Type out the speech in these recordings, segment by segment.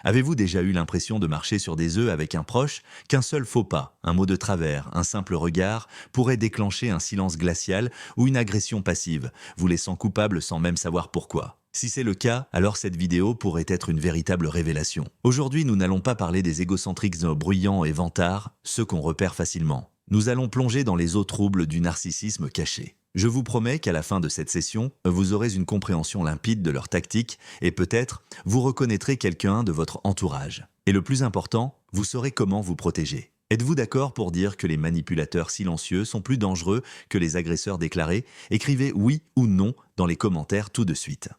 Avez-vous déjà eu l'impression de marcher sur des œufs avec un proche, qu'un seul faux pas, un mot de travers, un simple regard pourrait déclencher un silence glacial ou une agression passive, vous laissant coupable sans même savoir pourquoi? Si c'est le cas, alors cette vidéo pourrait être une véritable révélation. Aujourd'hui, nous n'allons pas parler des égocentriques bruyants et vantards, ceux qu'on repère facilement. Nous allons plonger dans les eaux troubles du narcissisme caché. Je vous promets qu'à la fin de cette session, vous aurez une compréhension limpide de leurs tactiques et peut-être vous reconnaîtrez quelqu'un de votre entourage. Et le plus important, vous saurez comment vous protéger. Êtes-vous d'accord pour dire que les manipulateurs silencieux sont plus dangereux que les agresseurs déclarés? Écrivez oui ou non dans les commentaires tout de suite.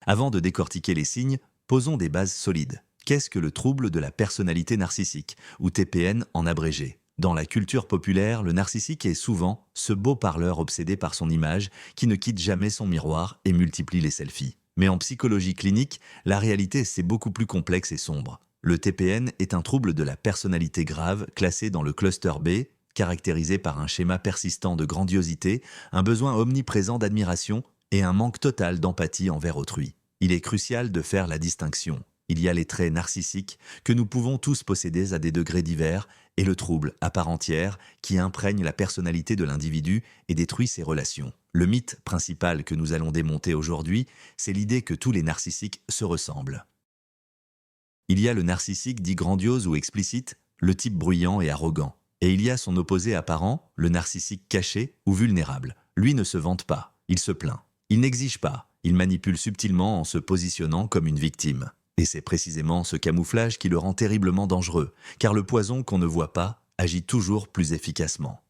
Avant de décortiquer les signes, posons des bases solides. Qu'est-ce que le trouble de la personnalité narcissique, ou TPN en abrégé? Dans la culture populaire, le narcissique est souvent ce beau parleur obsédé par son image qui ne quitte jamais son miroir et multiplie les selfies. Mais en psychologie clinique, la réalité c'est beaucoup plus complexe et sombre. Le TPN est un trouble de la personnalité grave classé dans le cluster B, caractérisé par un schéma persistant de grandiosité, un besoin omniprésent d'admiration et un manque total d'empathie envers autrui. Il est crucial de faire la distinction. Il y a les traits narcissiques que nous pouvons tous posséder à des degrés divers et le trouble à part entière qui imprègne la personnalité de l'individu et détruit ses relations. Le mythe principal que nous allons démonter aujourd'hui, c'est l'idée que tous les narcissiques se ressemblent. Il y a le narcissique dit grandiose ou explicite, le type bruyant et arrogant. Et il y a son opposé apparent, le narcissique caché ou vulnérable. Lui ne se vante pas, il se plaint. Il n'exige pas, il manipule subtilement en se positionnant comme une victime. Et c'est précisément ce camouflage qui le rend terriblement dangereux, car le poison qu'on ne voit pas agit toujours plus efficacement.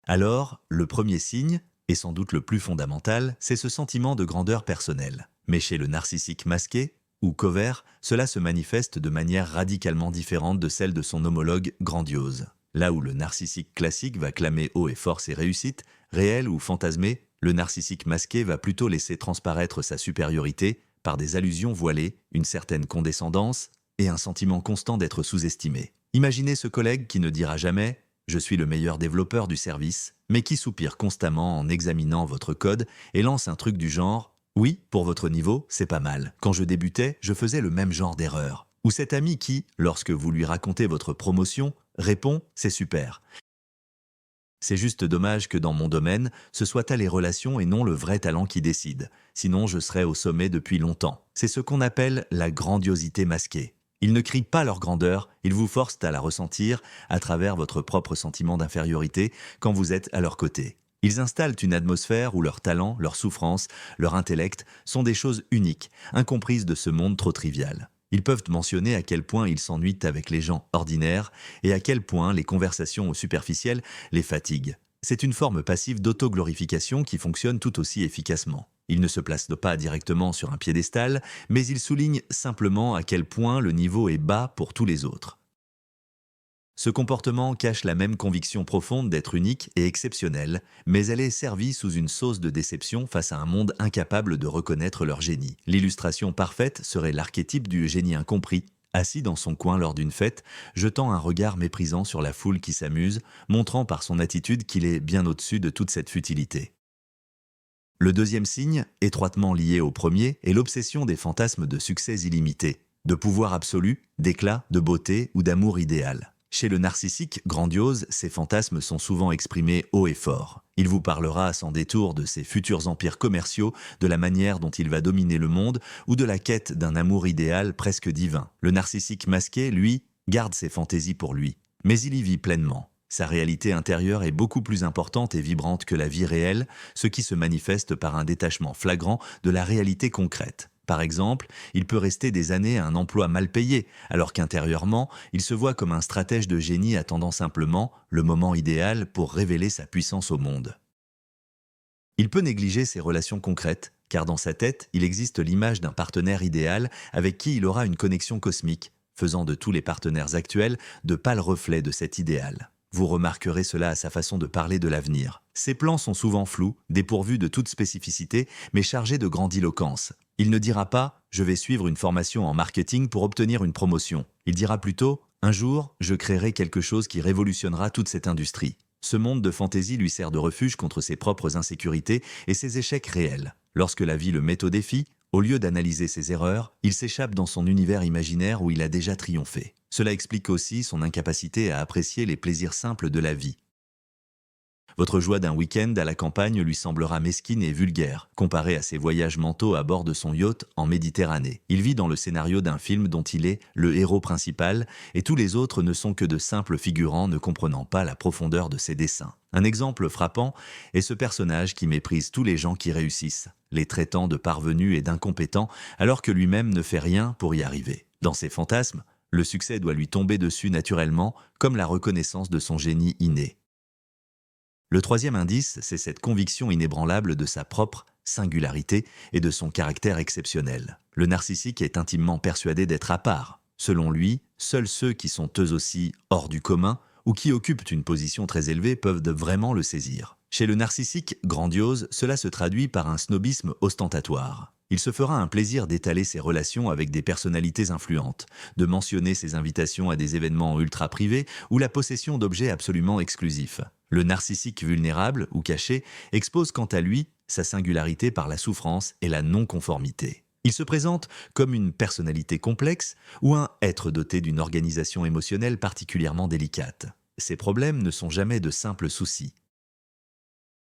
Alors, le premier signe, et sans doute le plus fondamental, c'est ce sentiment de grandeur personnelle. Mais chez le narcissique masqué, ou covert, cela se manifeste de manière radicalement différente de celle de son homologue grandiose. Là où le narcissique classique va clamer haut et fort ses réussites, réelles ou fantasmées, le narcissique masqué va plutôt laisser transparaître sa supériorité par des allusions voilées, une certaine condescendance et un sentiment constant d'être sous-estimé. Imaginez ce collègue qui ne dira jamais « je suis le meilleur développeur du service », mais qui soupire constamment en examinant votre code et lance un truc du genre « oui, pour votre niveau, c'est pas mal. Quand je débutais, je faisais le même genre d'erreur ». Ou cet ami qui, lorsque vous lui racontez votre promotion, répond « c'est super ». C'est juste dommage que dans mon domaine, ce soit à les relations et non le vrai talent qui décide. Sinon, je serais au sommet depuis longtemps. C'est ce qu'on appelle la grandiosité masquée. Ils ne crient pas leur grandeur, ils vous forcent à la ressentir à travers votre propre sentiment d'infériorité quand vous êtes à leur côté. Ils installent une atmosphère où leur talent, leur souffrance, leur intellect sont des choses uniques, incomprises de ce monde trop trivial. Ils peuvent mentionner à quel point ils s'ennuient avec les gens ordinaires et à quel point les conversations superficielles les fatiguent. C'est une forme passive d'autoglorification qui fonctionne tout aussi efficacement. Ils ne se placent pas directement sur un piédestal, mais ils soulignent simplement à quel point le niveau est bas pour tous les autres. Ce comportement cache la même conviction profonde d'être unique et exceptionnel, mais elle est servie sous une sauce de déception face à un monde incapable de reconnaître leur génie. L'illustration parfaite serait l'archétype du génie incompris, assis dans son coin lors d'une fête, jetant un regard méprisant sur la foule qui s'amuse, montrant par son attitude qu'il est bien au-dessus de toute cette futilité. Le deuxième signe, étroitement lié au premier, est l'obsession des fantasmes de succès illimité, de pouvoir absolu, d'éclat, de beauté ou d'amour idéal. Chez le narcissique grandiose, ces fantasmes sont souvent exprimés haut et fort. Il vous parlera sans détour de ses futurs empires commerciaux, de la manière dont il va dominer le monde ou de la quête d'un amour idéal presque divin. Le narcissique masqué, lui, garde ses fantaisies pour lui, mais il y vit pleinement. Sa réalité intérieure est beaucoup plus importante et vibrante que la vie réelle, ce qui se manifeste par un détachement flagrant de la réalité concrète. Par exemple, il peut rester des années à un emploi mal payé, alors qu'intérieurement, il se voit comme un stratège de génie attendant simplement le moment idéal pour révéler sa puissance au monde. Il peut négliger ses relations concrètes, car dans sa tête, il existe l'image d'un partenaire idéal avec qui il aura une connexion cosmique, faisant de tous les partenaires actuels de pâles reflets de cet idéal. Vous remarquerez cela à sa façon de parler de l'avenir. Ses plans sont souvent flous, dépourvus de toute spécificité, mais chargés de grandiloquence. Il ne dira pas « je vais suivre une formation en marketing pour obtenir une promotion ». Il dira plutôt « un jour, je créerai quelque chose qui révolutionnera toute cette industrie ». Ce monde de fantaisie lui sert de refuge contre ses propres insécurités et ses échecs réels. Lorsque la vie le met au défi, Au lieu d'analyser ses erreurs, il s'échappe dans son univers imaginaire où il a déjà triomphé. Cela explique aussi son incapacité à apprécier les plaisirs simples de la vie. Votre joie d'un week-end à la campagne lui semblera mesquine et vulgaire, comparée à ses voyages mentaux à bord de son yacht en Méditerranée. Il vit dans le scénario d'un film dont il est le héros principal, et tous les autres ne sont que de simples figurants ne comprenant pas la profondeur de ses desseins. Un exemple frappant est ce personnage qui méprise tous les gens qui réussissent, les traitant de parvenus et d'incompétents, alors que lui-même ne fait rien pour y arriver. Dans ses fantasmes, le succès doit lui tomber dessus naturellement, comme la reconnaissance de son génie inné. Le troisième indice, c'est cette conviction inébranlable de sa propre singularité et de son caractère exceptionnel. Le narcissique est intimement persuadé d'être à part. Selon lui, seuls ceux qui sont eux aussi hors du commun ou qui occupent une position très élevée peuvent vraiment le saisir. Chez le narcissique grandiose, cela se traduit par un snobisme ostentatoire. Il se fera un plaisir d'étaler ses relations avec des personnalités influentes, de mentionner ses invitations à des événements ultra privés ou la possession d'objets absolument exclusifs. Le narcissique vulnérable ou caché expose quant à lui sa singularité par la souffrance et la non-conformité. Il se présente comme une personnalité complexe ou un être doté d'une organisation émotionnelle particulièrement délicate. Ses problèmes ne sont jamais de simples soucis.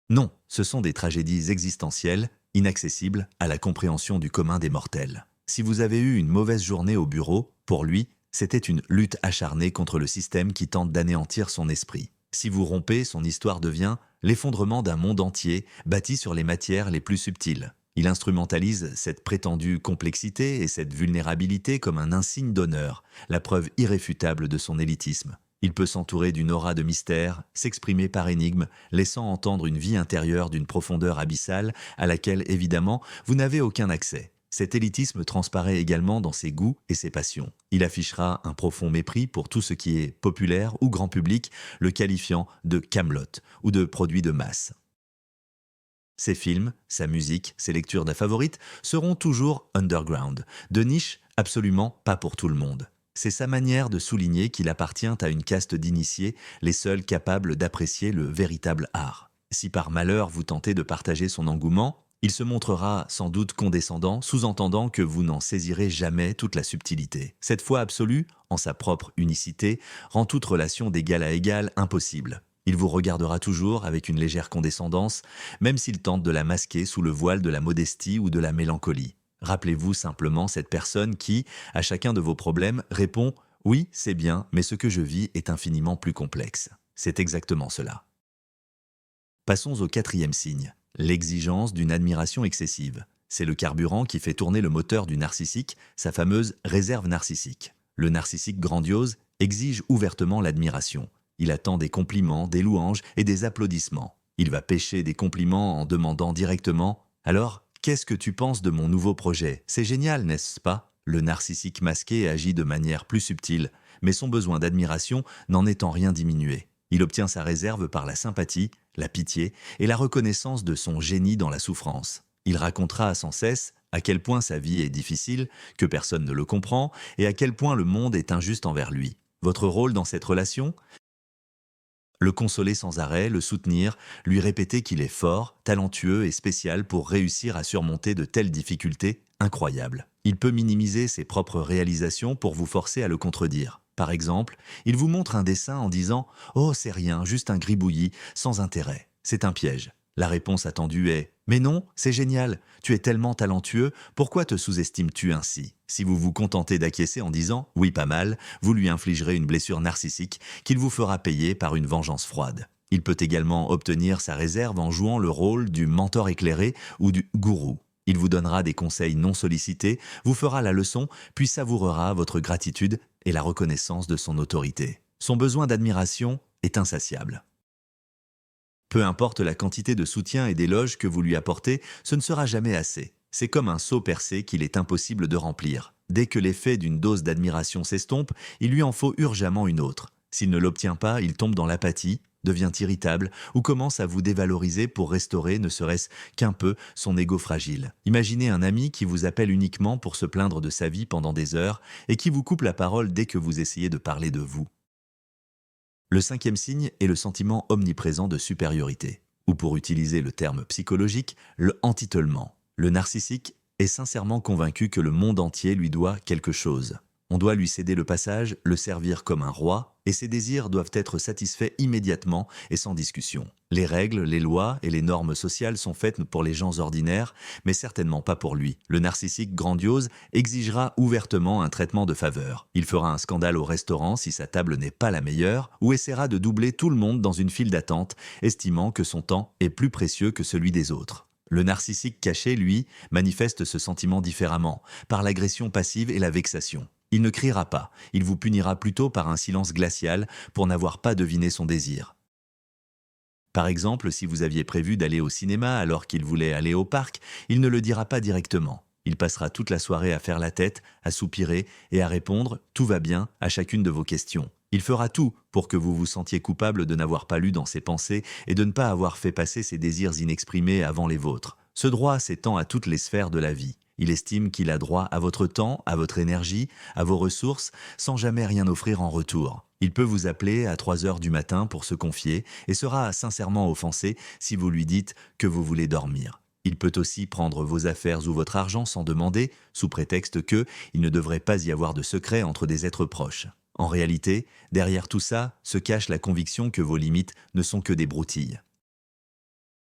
Non, ce sont des tragédies existentielles, inaccessibles à la compréhension du commun des mortels. Si vous avez eu une mauvaise journée au bureau, pour lui, c'était une lutte acharnée contre le système qui tente d'anéantir son esprit. Si vous rompez, son histoire devient l'effondrement d'un monde entier bâti sur les matières les plus subtiles. Il instrumentalise cette prétendue complexité et cette vulnérabilité comme un insigne d'honneur, la preuve irréfutable de son élitisme. Il peut s'entourer d'une aura de mystère, s'exprimer par énigme, laissant entendre une vie intérieure d'une profondeur abyssale à laquelle, évidemment, vous n'avez aucun accès. Cet élitisme transparaît également dans ses goûts et ses passions. Il affichera un profond mépris pour tout ce qui est populaire ou grand public, le qualifiant de Camelot ou de produit de masse. Ses films, sa musique, ses lectures favorites seront toujours underground, de niche absolument pas pour tout le monde. C'est sa manière de souligner qu'il appartient à une caste d'initiés, les seuls capables d'apprécier le véritable art. Si par malheur vous tentez de partager son engouement, il se montrera sans doute condescendant, sous-entendant que vous n'en saisirez jamais toute la subtilité. Cette foi absolue, en sa propre unicité, rend toute relation d'égal à égal impossible. Il vous regardera toujours avec une légère condescendance, même s'il tente de la masquer sous le voile de la modestie ou de la mélancolie. Rappelez-vous simplement cette personne qui, à chacun de vos problèmes, répond « Oui, c'est bien, mais ce que je vis est infiniment plus complexe. » C'est exactement cela. Passons au quatrième signe, l'exigence d'une admiration excessive. C'est le carburant qui fait tourner le moteur du narcissique, sa fameuse réserve narcissique. Le narcissique grandiose exige ouvertement l'admiration. Il attend des compliments, des louanges et des applaudissements. Il va pêcher des compliments en demandant directement « Alors, qu'est-ce que tu penses de mon nouveau projet? C'est génial, n'est-ce pas ?» Le narcissique masqué agit de manière plus subtile, mais son besoin d'admiration n'en est en rien diminué. Il obtient sa réserve par la sympathie, la pitié et la reconnaissance de son génie dans la souffrance. Il racontera sans cesse à quel point sa vie est difficile, que personne ne le comprend et à quel point le monde est injuste envers lui. Votre rôle dans cette relation ? Le consoler sans arrêt, le soutenir, lui répéter qu'il est fort, talentueux et spécial pour réussir à surmonter de telles difficultés incroyables. Il peut minimiser ses propres réalisations pour vous forcer à le contredire. Par exemple, il vous montre un dessin en disant « Oh, c'est rien, juste un gribouillis, sans intérêt. » C'est un piège. La réponse attendue est « Mais non, c'est génial, tu es tellement talentueux, pourquoi te sous-estimes-tu ainsi ?» Si vous vous contentez d'acquiescer en disant « Oui, pas mal », vous lui infligerez une blessure narcissique qu'il vous fera payer par une vengeance froide. Il peut également obtenir sa réserve en jouant le rôle du mentor éclairé ou du gourou. Il vous donnera des conseils non sollicités, vous fera la leçon, puis savourera votre gratitude et la reconnaissance de son autorité. Son besoin d'admiration est insatiable. Peu importe la quantité de soutien et d'éloges que vous lui apportez, ce ne sera jamais assez. C'est comme un seau percé qu'il est impossible de remplir. Dès que l'effet d'une dose d'admiration s'estompe, il lui en faut urgemment une autre. S'il ne l'obtient pas, il tombe dans l'apathie, devient irritable ou commence à vous dévaloriser pour restaurer, ne serait-ce qu'un peu, son ego fragile. Imaginez un ami qui vous appelle uniquement pour se plaindre de sa vie pendant des heures et qui vous coupe la parole dès que vous essayez de parler de vous. Le cinquième signe est le sentiment omniprésent de supériorité, ou pour utiliser le terme psychologique, le antitelement. Le narcissique est sincèrement convaincu que le monde entier lui doit quelque chose. On doit lui céder le passage, le servir comme un roi, et ses désirs doivent être satisfaits immédiatement et sans discussion. Les règles, les lois et les normes sociales sont faites pour les gens ordinaires, mais certainement pas pour lui. Le narcissique grandiose exigera ouvertement un traitement de faveur. Il fera un scandale au restaurant si sa table n'est pas la meilleure, ou essaiera de doubler tout le monde dans une file d'attente, estimant que son temps est plus précieux que celui des autres. Le narcissique caché, lui, manifeste ce sentiment différemment, par l'agression passive et la vexation. Il ne criera pas, il vous punira plutôt par un silence glacial pour n'avoir pas deviné son désir. Par exemple, si vous aviez prévu d'aller au cinéma alors qu'il voulait aller au parc, il ne le dira pas directement. Il passera toute la soirée à faire la tête, à soupirer et à répondre « tout va bien » à chacune de vos questions. Il fera tout pour que vous vous sentiez coupable de n'avoir pas lu dans ses pensées et de ne pas avoir fait passer ses désirs inexprimés avant les vôtres. Ce droit s'étend à toutes les sphères de la vie. Il estime qu'il a droit à votre temps, à votre énergie, à vos ressources, sans jamais rien offrir en retour. Il peut vous appeler à 3 heures du matin pour se confier et sera sincèrement offensé si vous lui dites que vous voulez dormir. Il peut aussi prendre vos affaires ou votre argent sans demander, sous prétexte que il ne devrait pas y avoir de secret entre des êtres proches. En réalité, derrière tout ça se cache la conviction que vos limites ne sont que des broutilles.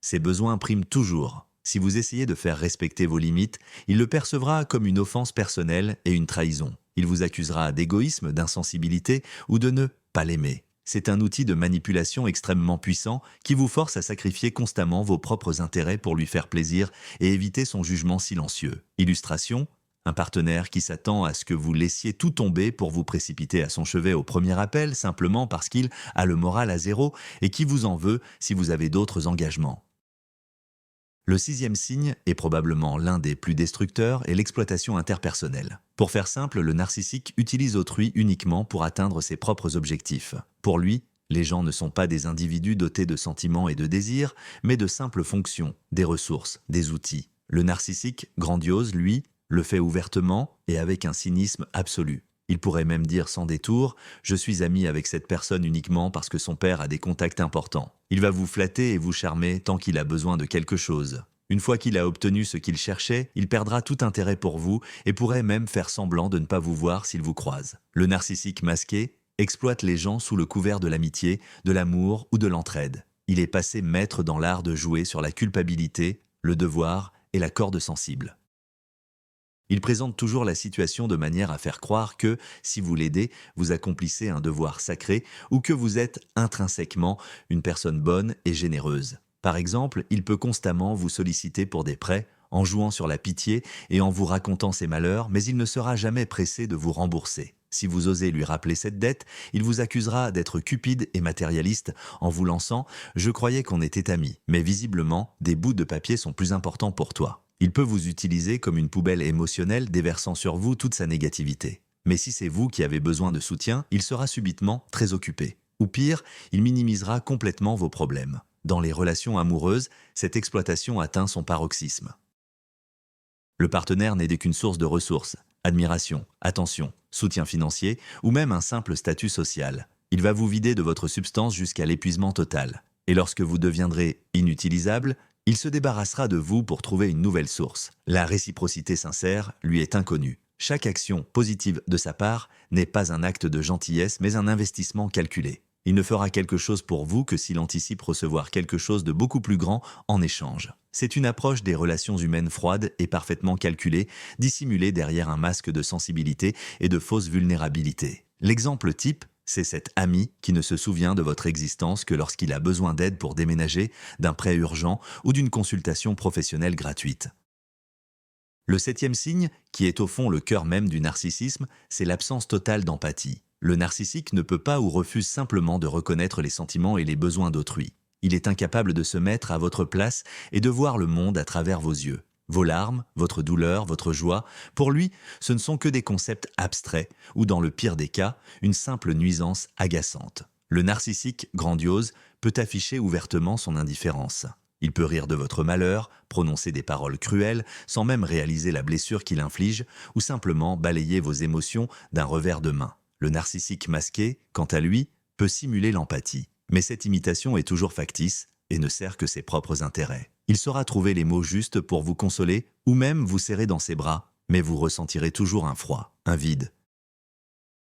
Ses besoins priment toujours. Si vous essayez de faire respecter vos limites, il le percevra comme une offense personnelle et une trahison. Il vous accusera d'égoïsme, d'insensibilité ou de ne pas l'aimer. C'est un outil de manipulation extrêmement puissant qui vous force à sacrifier constamment vos propres intérêts pour lui faire plaisir et éviter son jugement silencieux. Illustration : un partenaire qui s'attend à ce que vous laissiez tout tomber pour vous précipiter à son chevet au premier appel simplement parce qu'il a le moral à zéro et qui vous en veut si vous avez d'autres engagements. Le 6e signe, est probablement l'un des plus destructeurs, est l'exploitation interpersonnelle. Pour faire simple, le narcissique utilise autrui uniquement pour atteindre ses propres objectifs. Pour lui, les gens ne sont pas des individus dotés de sentiments et de désirs, mais de simples fonctions, des ressources, des outils. Le narcissique grandiose, lui, le fait ouvertement et avec un cynisme absolu. Il pourrait même dire sans détour « Je suis ami avec cette personne uniquement parce que son père a des contacts importants ». Il va vous flatter et vous charmer tant qu'il a besoin de quelque chose. Une fois qu'il a obtenu ce qu'il cherchait, il perdra tout intérêt pour vous et pourrait même faire semblant de ne pas vous voir s'il vous croise. Le narcissique masqué exploite les gens sous le couvert de l'amitié, de l'amour ou de l'entraide. Il est passé maître dans l'art de jouer sur la culpabilité, le devoir et la corde sensible. Il présente toujours la situation de manière à faire croire que, si vous l'aidez, vous accomplissez un devoir sacré ou que vous êtes intrinsèquement une personne bonne et généreuse. Par exemple, il peut constamment vous solliciter pour des prêts, en jouant sur la pitié et en vous racontant ses malheurs, mais il ne sera jamais pressé de vous rembourser. Si vous osez lui rappeler cette dette, il vous accusera d'être cupide et matérialiste en vous lançant « Je croyais qu'on était amis », mais visiblement, des bouts de papier sont plus importants pour toi. Il peut vous utiliser comme une poubelle émotionnelle déversant sur vous toute sa négativité. Mais si c'est vous qui avez besoin de soutien, il sera subitement très occupé. Ou pire, il minimisera complètement vos problèmes. Dans les relations amoureuses, cette exploitation atteint son paroxysme. Le partenaire n'est qu'une source de ressources, admiration, attention, soutien financier ou même un simple statut social. Il va vous vider de votre substance jusqu'à l'épuisement total. Et lorsque vous deviendrez inutilisable, il se débarrassera de vous pour trouver une nouvelle source. La réciprocité sincère lui est inconnue. Chaque action positive de sa part n'est pas un acte de gentillesse mais un investissement calculé. Il ne fera quelque chose pour vous que s'il anticipe recevoir quelque chose de beaucoup plus grand en échange. C'est une approche des relations humaines froide et parfaitement calculée, dissimulée derrière un masque de sensibilité et de fausse vulnérabilité. L'exemple type, c'est cet ami qui ne se souvient de votre existence que lorsqu'il a besoin d'aide pour déménager, d'un prêt urgent ou d'une consultation professionnelle gratuite. Le 7e signe, qui est au fond le cœur même du narcissisme, c'est l'absence totale d'empathie. Le narcissique ne peut pas ou refuse simplement de reconnaître les sentiments et les besoins d'autrui. Il est incapable de se mettre à votre place et de voir le monde à travers vos yeux. Vos larmes, votre douleur, votre joie, pour lui, ce ne sont que des concepts abstraits ou, dans le pire des cas, une simple nuisance agaçante. Le narcissique grandiose peut afficher ouvertement son indifférence. Il peut rire de votre malheur, prononcer des paroles cruelles sans même réaliser la blessure qu'il inflige ou simplement balayer vos émotions d'un revers de main. Le narcissique masqué, quant à lui, peut simuler l'empathie. Mais cette imitation est toujours factice et ne sert que ses propres intérêts. Il saura trouver les mots justes pour vous consoler ou même vous serrer dans ses bras, mais vous ressentirez toujours un froid, un vide.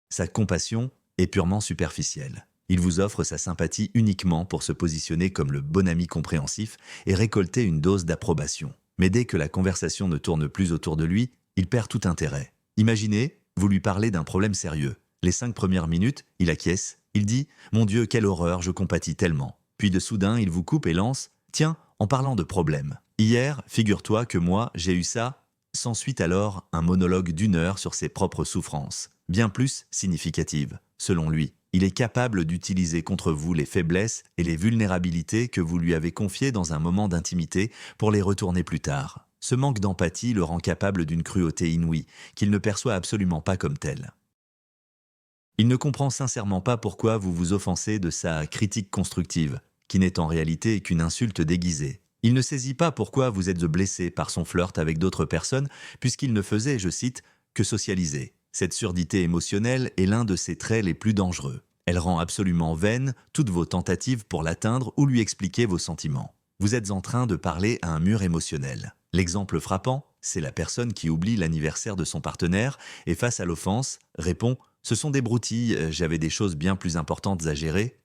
Sa compassion est purement superficielle. Il vous offre sa sympathie uniquement pour se positionner comme le bon ami compréhensif et récolter une dose d'approbation. Mais dès que la conversation ne tourne plus autour de lui, il perd tout intérêt. Imaginez, vous lui parlez d'un problème sérieux. Les 5 premières minutes, il acquiesce, il dit « Mon Dieu, quelle horreur, je compatis tellement ». Puis de soudain, il vous coupe et lance « Tiens, en parlant de problème. Hier, figure-toi que moi, j'ai eu ça ». S'ensuit alors un monologue d'1 heure sur ses propres souffrances, bien plus significatives, selon lui. Il est capable d'utiliser contre vous les faiblesses et les vulnérabilités que vous lui avez confiées dans un moment d'intimité pour les retourner plus tard. Ce manque d'empathie le rend capable d'une cruauté inouïe, qu'il ne perçoit absolument pas comme telle. Il ne comprend sincèrement pas pourquoi vous vous offensez de sa critique constructive, qui n'est en réalité qu'une insulte déguisée. Il ne saisit pas pourquoi vous êtes blessé par son flirt avec d'autres personnes, puisqu'il ne faisait, je cite, que socialiser. Cette surdité émotionnelle est l'un de ses traits les plus dangereux. Elle rend absolument vaines toutes vos tentatives pour l'atteindre ou lui expliquer vos sentiments. Vous êtes en train de parler à un mur émotionnel. L'exemple frappant, c'est la personne qui oublie l'anniversaire de son partenaire et face à l'offense, répond « Ce sont des broutilles, j'avais des choses bien plus importantes à gérer ».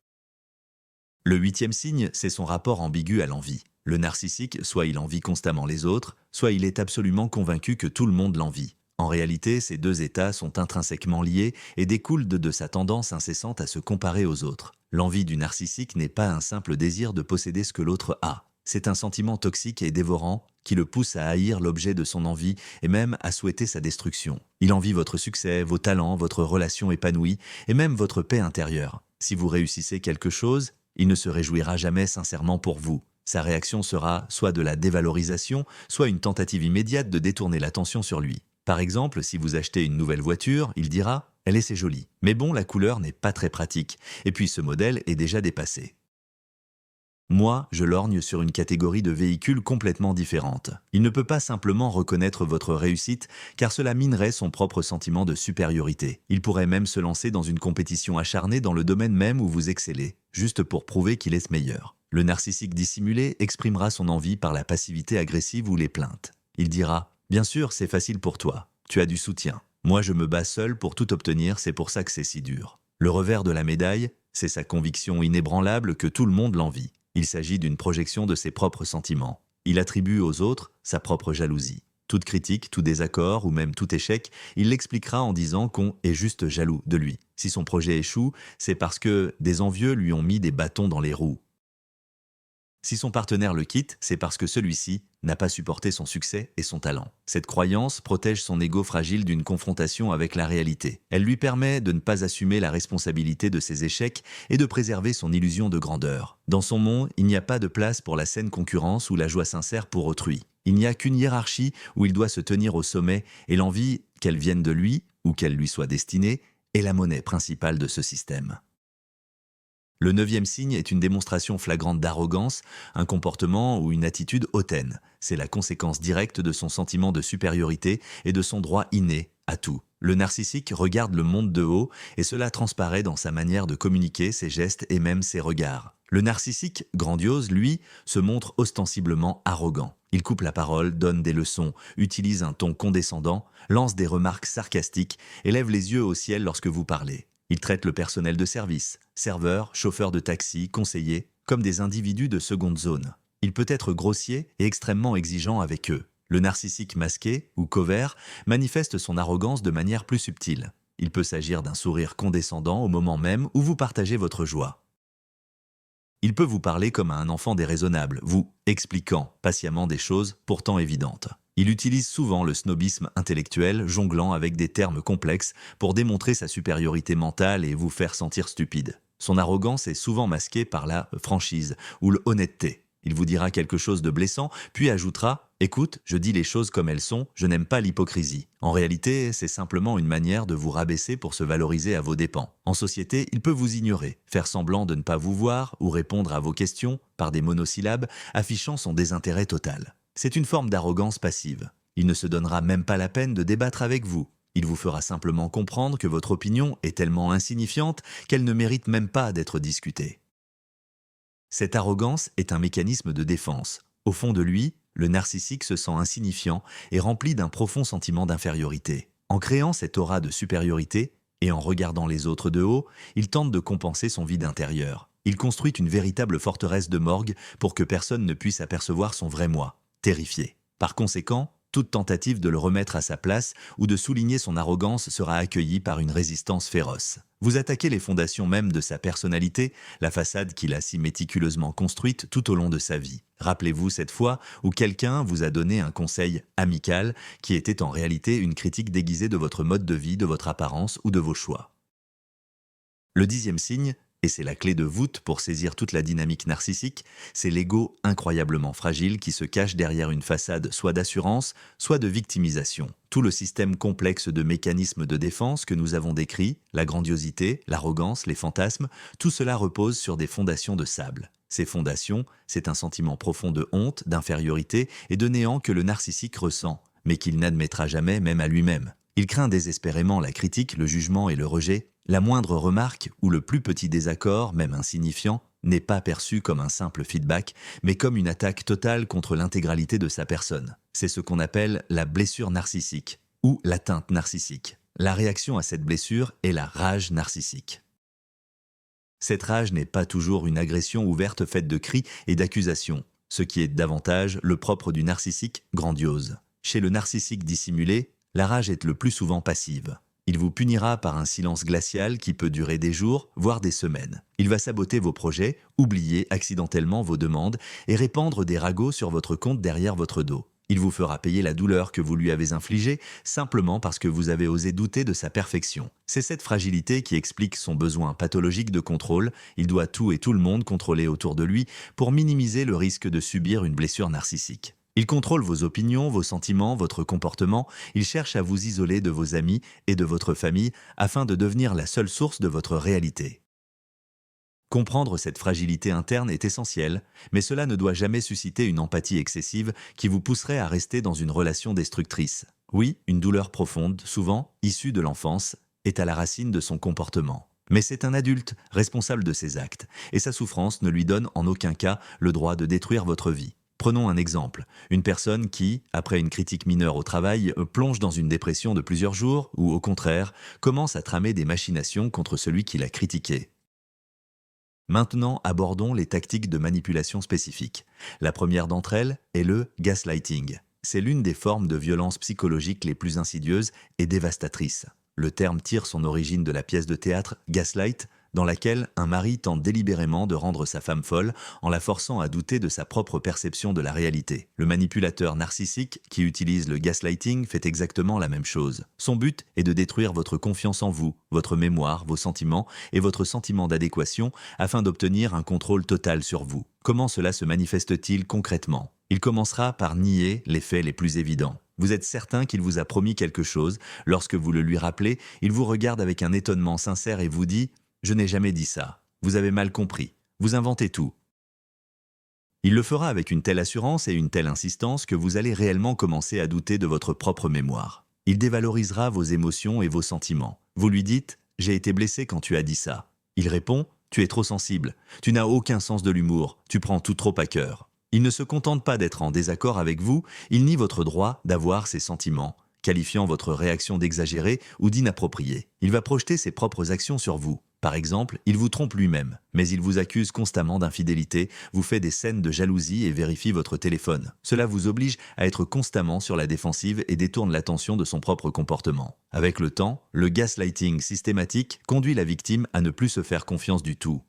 Le 8e signe, c'est son rapport ambigu à l'envie. Le narcissique, soit il envie constamment les autres, soit il est absolument convaincu que tout le monde l'envie. En réalité, ces 2 états sont intrinsèquement liés et découlent de sa tendance incessante à se comparer aux autres. L'envie du narcissique n'est pas un simple désir de posséder ce que l'autre a. C'est un sentiment toxique et dévorant qui le pousse à haïr l'objet de son envie et même à souhaiter sa destruction. Il envie votre succès, vos talents, votre relation épanouie et même votre paix intérieure. Si vous réussissez quelque chose, il ne se réjouira jamais sincèrement pour vous. Sa réaction sera soit de la dévalorisation, soit une tentative immédiate de détourner l'attention sur lui. Par exemple, si vous achetez une nouvelle voiture, il dira « Elle est assez jolie. Mais bon, la couleur n'est pas très pratique. Et puis ce modèle est déjà dépassé. » Moi, je lorgne sur une catégorie de véhicules complètement différente. Il ne peut pas simplement reconnaître votre réussite, car cela minerait son propre sentiment de supériorité. Il pourrait même se lancer dans une compétition acharnée dans le domaine même où vous excellez, juste pour prouver qu'il est meilleur. Le narcissique dissimulé exprimera son envie par la passivité agressive ou les plaintes. Il dira « Bien sûr, c'est facile pour toi. Tu as du soutien. Moi, je me bats seul pour tout obtenir, c'est pour ça que c'est si dur. » Le revers de la médaille, c'est sa conviction inébranlable que tout le monde l'envie. Il s'agit d'une projection de ses propres sentiments. Il attribue aux autres sa propre jalousie. Toute critique, tout désaccord ou même tout échec, il l'expliquera en disant qu'on est juste jaloux de lui. Si son projet échoue, c'est parce que des envieux lui ont mis des bâtons dans les roues. Si son partenaire le quitte, c'est parce que celui-ci n'a pas supporté son succès et son talent. Cette croyance protège son ego fragile d'une confrontation avec la réalité. Elle lui permet de ne pas assumer la responsabilité de ses échecs et de préserver son illusion de grandeur. Dans son monde, il n'y a pas de place pour la saine concurrence ou la joie sincère pour autrui. Il n'y a qu'une hiérarchie où il doit se tenir au sommet et l'envie, qu'elle vienne de lui ou qu'elle lui soit destinée, est la monnaie principale de ce système. Le 9e signe est une démonstration flagrante d'arrogance, un comportement ou une attitude hautaine. C'est la conséquence directe de son sentiment de supériorité et de son droit inné à tout. Le narcissique regarde le monde de haut et cela transparaît dans sa manière de communiquer, ses gestes et même ses regards. Le narcissique, grandiose, lui, se montre ostensiblement arrogant. Il coupe la parole, donne des leçons, utilise un ton condescendant, lance des remarques sarcastiques et lève les yeux au ciel lorsque vous parlez. Il traite le personnel de service, serveurs, chauffeurs de taxi, conseillers, comme des individus de seconde zone. Il peut être grossier et extrêmement exigeant avec eux. Le narcissique masqué, ou couvert, manifeste son arrogance de manière plus subtile. Il peut s'agir d'un sourire condescendant au moment même où vous partagez votre joie. Il peut vous parler comme à un enfant déraisonnable, vous expliquant patiemment des choses pourtant évidentes. Il utilise souvent le snobisme intellectuel, jonglant avec des termes complexes pour démontrer sa supériorité mentale et vous faire sentir stupide. Son arrogance est souvent masquée par la franchise ou l'honnêteté. Il vous dira quelque chose de blessant, puis ajoutera « Écoute, je dis les choses comme elles sont, je n'aime pas l'hypocrisie ». En réalité, c'est simplement une manière de vous rabaisser pour se valoriser à vos dépens. En société, il peut vous ignorer, faire semblant de ne pas vous voir ou répondre à vos questions par des monosyllabes, affichant son désintérêt total. C'est une forme d'arrogance passive. Il ne se donnera même pas la peine de débattre avec vous. Il vous fera simplement comprendre que votre opinion est tellement insignifiante qu'elle ne mérite même pas d'être discutée. Cette arrogance est un mécanisme de défense. Au fond de lui, le narcissique se sent insignifiant et rempli d'un profond sentiment d'infériorité. En créant cette aura de supériorité, et en regardant les autres de haut, il tente de compenser son vide intérieur. Il construit une véritable forteresse de morgue pour que personne ne puisse apercevoir son vrai moi, terrifié. Par conséquent, toute tentative de le remettre à sa place ou de souligner son arrogance sera accueillie par une résistance féroce. Vous attaquez les fondations même de sa personnalité, la façade qu'il a si méticuleusement construite tout au long de sa vie. Rappelez-vous cette fois où quelqu'un vous a donné un conseil amical qui était en réalité une critique déguisée de votre mode de vie, de votre apparence ou de vos choix. Le 10e signe, et c'est la clé de voûte pour saisir toute la dynamique narcissique, c'est l'ego incroyablement fragile qui se cache derrière une façade soit d'assurance, soit de victimisation. Tout le système complexe de mécanismes de défense que nous avons décrit, la grandiosité, l'arrogance, les fantasmes, tout cela repose sur des fondations de sable. Ces fondations, c'est un sentiment profond de honte, d'infériorité et de néant que le narcissique ressent, mais qu'il n'admettra jamais même à lui-même. Il craint désespérément la critique, le jugement et le rejet. La moindre remarque ou le plus petit désaccord, même insignifiant, n'est pas perçu comme un simple feedback, mais comme une attaque totale contre l'intégralité de sa personne. C'est ce qu'on appelle la blessure narcissique ou l'atteinte narcissique. La réaction à cette blessure est la rage narcissique. Cette rage n'est pas toujours une agression ouverte faite de cris et d'accusations, ce qui est davantage le propre du narcissique grandiose. Chez le narcissique dissimulé, la rage est le plus souvent passive. Il vous punira par un silence glacial qui peut durer des jours, voire des semaines. Il va saboter vos projets, oublier accidentellement vos demandes et répandre des ragots sur votre compte derrière votre dos. Il vous fera payer la douleur que vous lui avez infligée simplement parce que vous avez osé douter de sa perfection. C'est cette fragilité qui explique son besoin pathologique de contrôle. Il doit tout et tout le monde contrôler autour de lui pour minimiser le risque de subir une blessure narcissique. Il contrôle vos opinions, vos sentiments, votre comportement. Il cherche à vous isoler de vos amis et de votre famille afin de devenir la seule source de votre réalité. Comprendre cette fragilité interne est essentiel, mais cela ne doit jamais susciter une empathie excessive qui vous pousserait à rester dans une relation destructrice. Oui, une douleur profonde, souvent issue de l'enfance, est à la racine de son comportement. Mais c'est un adulte responsable de ses actes, et sa souffrance ne lui donne en aucun cas le droit de détruire votre vie. Prenons un exemple, une personne qui, après une critique mineure au travail, plonge dans une dépression de plusieurs jours ou, au contraire, commence à tramer des machinations contre celui qui l'a critiqué. Maintenant, abordons les tactiques de manipulation spécifiques. La première d'entre elles est le gaslighting. C'est l'une des formes de violence psychologique les plus insidieuses et dévastatrices. Le terme tire son origine de la pièce de théâtre Gaslight, dans laquelle un mari tente délibérément de rendre sa femme folle en la forçant à douter de sa propre perception de la réalité. Le manipulateur narcissique qui utilise le gaslighting fait exactement la même chose. Son but est de détruire votre confiance en vous, votre mémoire, vos sentiments et votre sentiment d'adéquation afin d'obtenir un contrôle total sur vous. Comment cela se manifeste-t-il concrètement ? Il commencera par nier les faits les plus évidents. Vous êtes certain qu'il vous a promis quelque chose. Lorsque vous le lui rappelez, il vous regarde avec un étonnement sincère et vous dit « Je n'ai jamais dit ça. Vous avez mal compris. Vous inventez tout. » Il le fera avec une telle assurance et une telle insistance que vous allez réellement commencer à douter de votre propre mémoire. Il dévalorisera vos émotions et vos sentiments. Vous lui dites « J'ai été blessé quand tu as dit ça ». Il répond « Tu es trop sensible. Tu n'as aucun sens de l'humour. Tu prends tout trop à cœur. » Il ne se contente pas d'être en désaccord avec vous, il nie votre droit d'avoir ces sentiments, qualifiant votre réaction d'exagérée ou d'inappropriée. Il va projeter ses propres actions sur vous. Par exemple, il vous trompe lui-même, mais il vous accuse constamment d'infidélité, vous fait des scènes de jalousie et vérifie votre téléphone. Cela vous oblige à être constamment sur la défensive et détourne l'attention de son propre comportement. Avec le temps, le gaslighting systématique conduit la victime à ne plus se faire confiance du tout.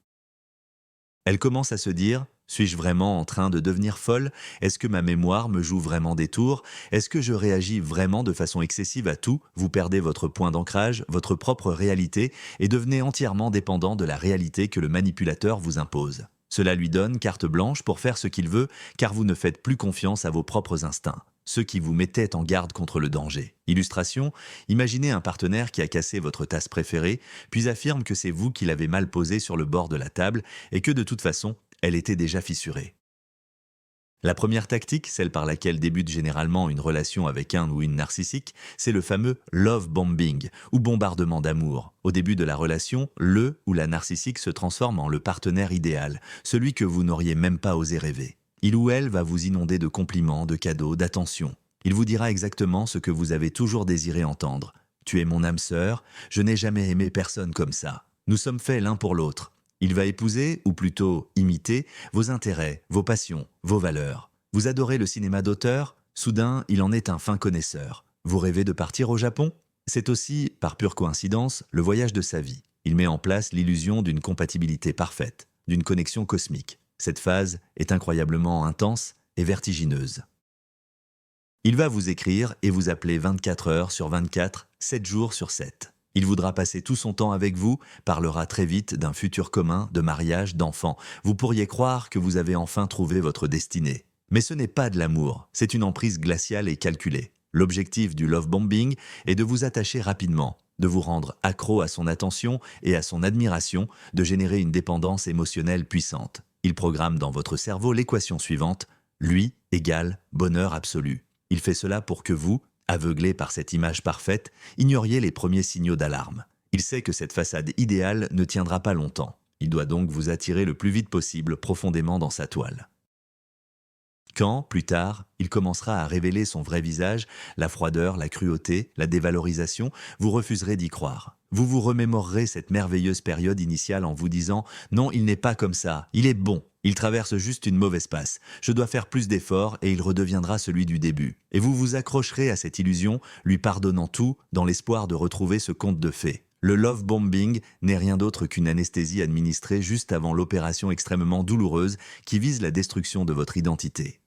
Elle commence à se dire « Suis-je vraiment en train de devenir folle ? Est-ce que ma mémoire me joue vraiment des tours ? Est-ce que je réagis vraiment de façon excessive à tout ? » Vous perdez votre point d'ancrage, votre propre réalité et devenez entièrement dépendant de la réalité que le manipulateur vous impose. Cela lui donne carte blanche pour faire ce qu'il veut car vous ne faites plus confiance à vos propres instincts, ceux qui vous mettaient en garde contre le danger. Illustration, imaginez un partenaire qui a cassé votre tasse préférée, puis affirme que c'est vous qui l'avez mal posée sur le bord de la table et que de toute façon, elle était déjà fissurée. La première tactique, celle par laquelle débute généralement une relation avec un ou une narcissique, c'est le fameux love bombing ou bombardement d'amour. Au début de la relation, le ou la narcissique se transforme en le partenaire idéal, celui que vous n'auriez même pas osé rêver. Il ou elle va vous inonder de compliments, de cadeaux, d'attention. Il vous dira exactement ce que vous avez toujours désiré entendre. Tu es mon âme sœur, je n'ai jamais aimé personne comme ça. Nous sommes faits l'un pour l'autre. Il va épouser, ou plutôt imiter, vos intérêts, vos passions, vos valeurs. Vous adorez le cinéma d'auteur? Soudain, il en est un fin connaisseur. Vous rêvez de partir au Japon? C'est aussi, par pure coïncidence, le voyage de sa vie. Il met en place l'illusion d'une compatibilité parfaite, d'une connexion cosmique. Cette phase est incroyablement intense et vertigineuse. Il va vous écrire et vous appeler 24 heures sur 24, 7 jours sur 7. Il voudra passer tout son temps avec vous, parlera très vite d'un futur commun, de mariage, d'enfants. Vous pourriez croire que vous avez enfin trouvé votre destinée. Mais ce n'est pas de l'amour, c'est une emprise glaciale et calculée. L'objectif du love bombing est de vous attacher rapidement, de vous rendre accro à son attention et à son admiration, de générer une dépendance émotionnelle puissante. Il programme dans votre cerveau l'équation suivante, lui égale bonheur absolu. Il fait cela pour que vous, aveuglé par cette image parfaite, ignoriez les premiers signaux d'alarme. Il sait que cette façade idéale ne tiendra pas longtemps. Il doit donc vous attirer le plus vite possible profondément dans sa toile. Quand, plus tard, il commencera à révéler son vrai visage, la froideur, la cruauté, la dévalorisation, vous refuserez d'y croire. Vous vous remémorerez cette merveilleuse période initiale en vous disant « Non, il n'est pas comme ça, il est bon, il traverse juste une mauvaise passe, je dois faire plus d'efforts et il redeviendra celui du début. » Et vous vous accrocherez à cette illusion, lui pardonnant tout, dans l'espoir de retrouver ce conte de fées. Le love bombing n'est rien d'autre qu'une anesthésie administrée juste avant l'opération extrêmement douloureuse qui vise la destruction de votre identité.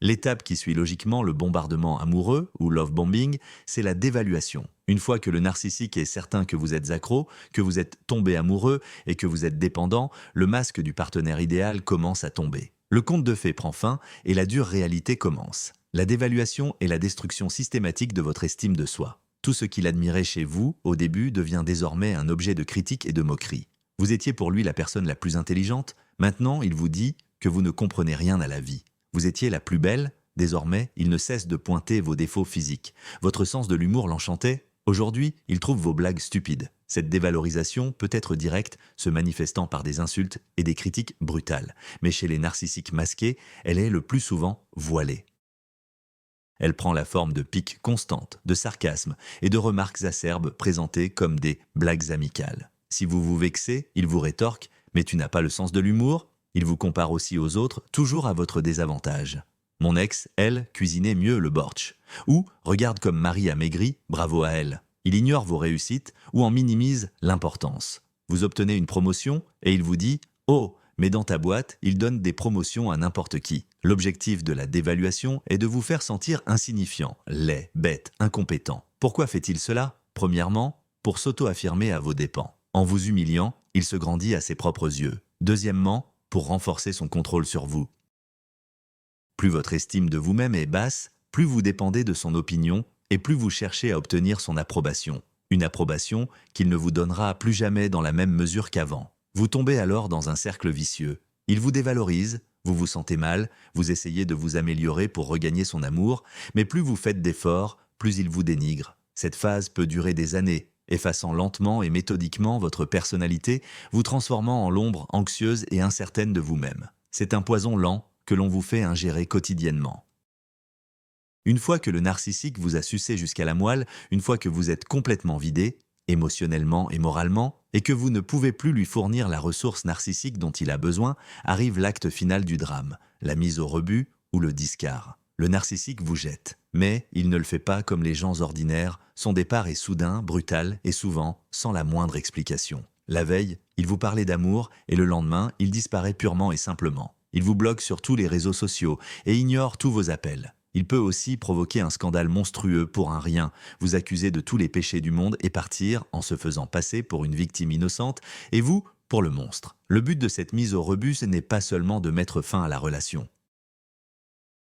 L'étape qui suit logiquement le bombardement amoureux, ou love bombing, c'est la dévaluation. Une fois que le narcissique est certain que vous êtes accro, que vous êtes tombé amoureux et que vous êtes dépendant, le masque du partenaire idéal commence à tomber. Le conte de fées prend fin et la dure réalité commence. La dévaluation est la destruction systématique de votre estime de soi. Tout ce qu'il admirait chez vous, au début, devient désormais un objet de critique et de moquerie. Vous étiez pour lui la personne la plus intelligente, maintenant il vous dit que vous ne comprenez rien à la vie. Vous étiez la plus belle, désormais, il ne cesse de pointer vos défauts physiques. Votre sens de l'humour l'enchantait. Aujourd'hui, il trouve vos blagues stupides. Cette dévalorisation peut être directe, se manifestant par des insultes et des critiques brutales. Mais chez les narcissiques masqués, elle est le plus souvent voilée. Elle prend la forme de piques constantes, de sarcasmes et de remarques acerbes présentées comme des blagues amicales. Si vous vous vexez, il vous rétorque « Mais tu n'as pas le sens de l'humour ?» Il vous compare aussi aux autres, toujours à votre désavantage. Mon ex, elle, cuisinait mieux le bortsch. Ou, regarde comme Marie a maigri, bravo à elle. Il ignore vos réussites ou en minimise l'importance. Vous obtenez une promotion et il vous dit « Oh, mais dans ta boîte, il donne des promotions à n'importe qui. » L'objectif de la dévaluation est de vous faire sentir insignifiant, laid, bête, incompétent. Pourquoi fait-il cela? Premièrement, pour s'auto-affirmer à vos dépens. En vous humiliant, il se grandit à ses propres yeux. Deuxièmement, pour renforcer son contrôle sur vous. Plus votre estime de vous-même est basse, plus vous dépendez de son opinion et plus vous cherchez à obtenir son approbation. Une approbation qu'il ne vous donnera plus jamais dans la même mesure qu'avant. Vous tombez alors dans un cercle vicieux. Il vous dévalorise, vous vous sentez mal, vous essayez de vous améliorer pour regagner son amour, mais plus vous faites d'efforts, plus il vous dénigre. Cette phase peut durer des années, effaçant lentement et méthodiquement votre personnalité, vous transformant en l'ombre anxieuse et incertaine de vous-même. C'est un poison lent que l'on vous fait ingérer quotidiennement. Une fois que le narcissique vous a sucé jusqu'à la moelle, une fois que vous êtes complètement vidé, émotionnellement et moralement, et que vous ne pouvez plus lui fournir la ressource narcissique dont il a besoin, arrive l'acte final du drame, la mise au rebut ou le discard. Le narcissique vous jette, mais il ne le fait pas comme les gens ordinaires, son départ est soudain, brutal et souvent sans la moindre explication. La veille, il vous parlait d'amour et le lendemain, il disparaît purement et simplement. Il vous bloque sur tous les réseaux sociaux et ignore tous vos appels. Il peut aussi provoquer un scandale monstrueux pour un rien, vous accuser de tous les péchés du monde et partir en se faisant passer pour une victime innocente et vous pour le monstre. Le but de cette mise au rebut, ce n'est pas seulement de mettre fin à la relation.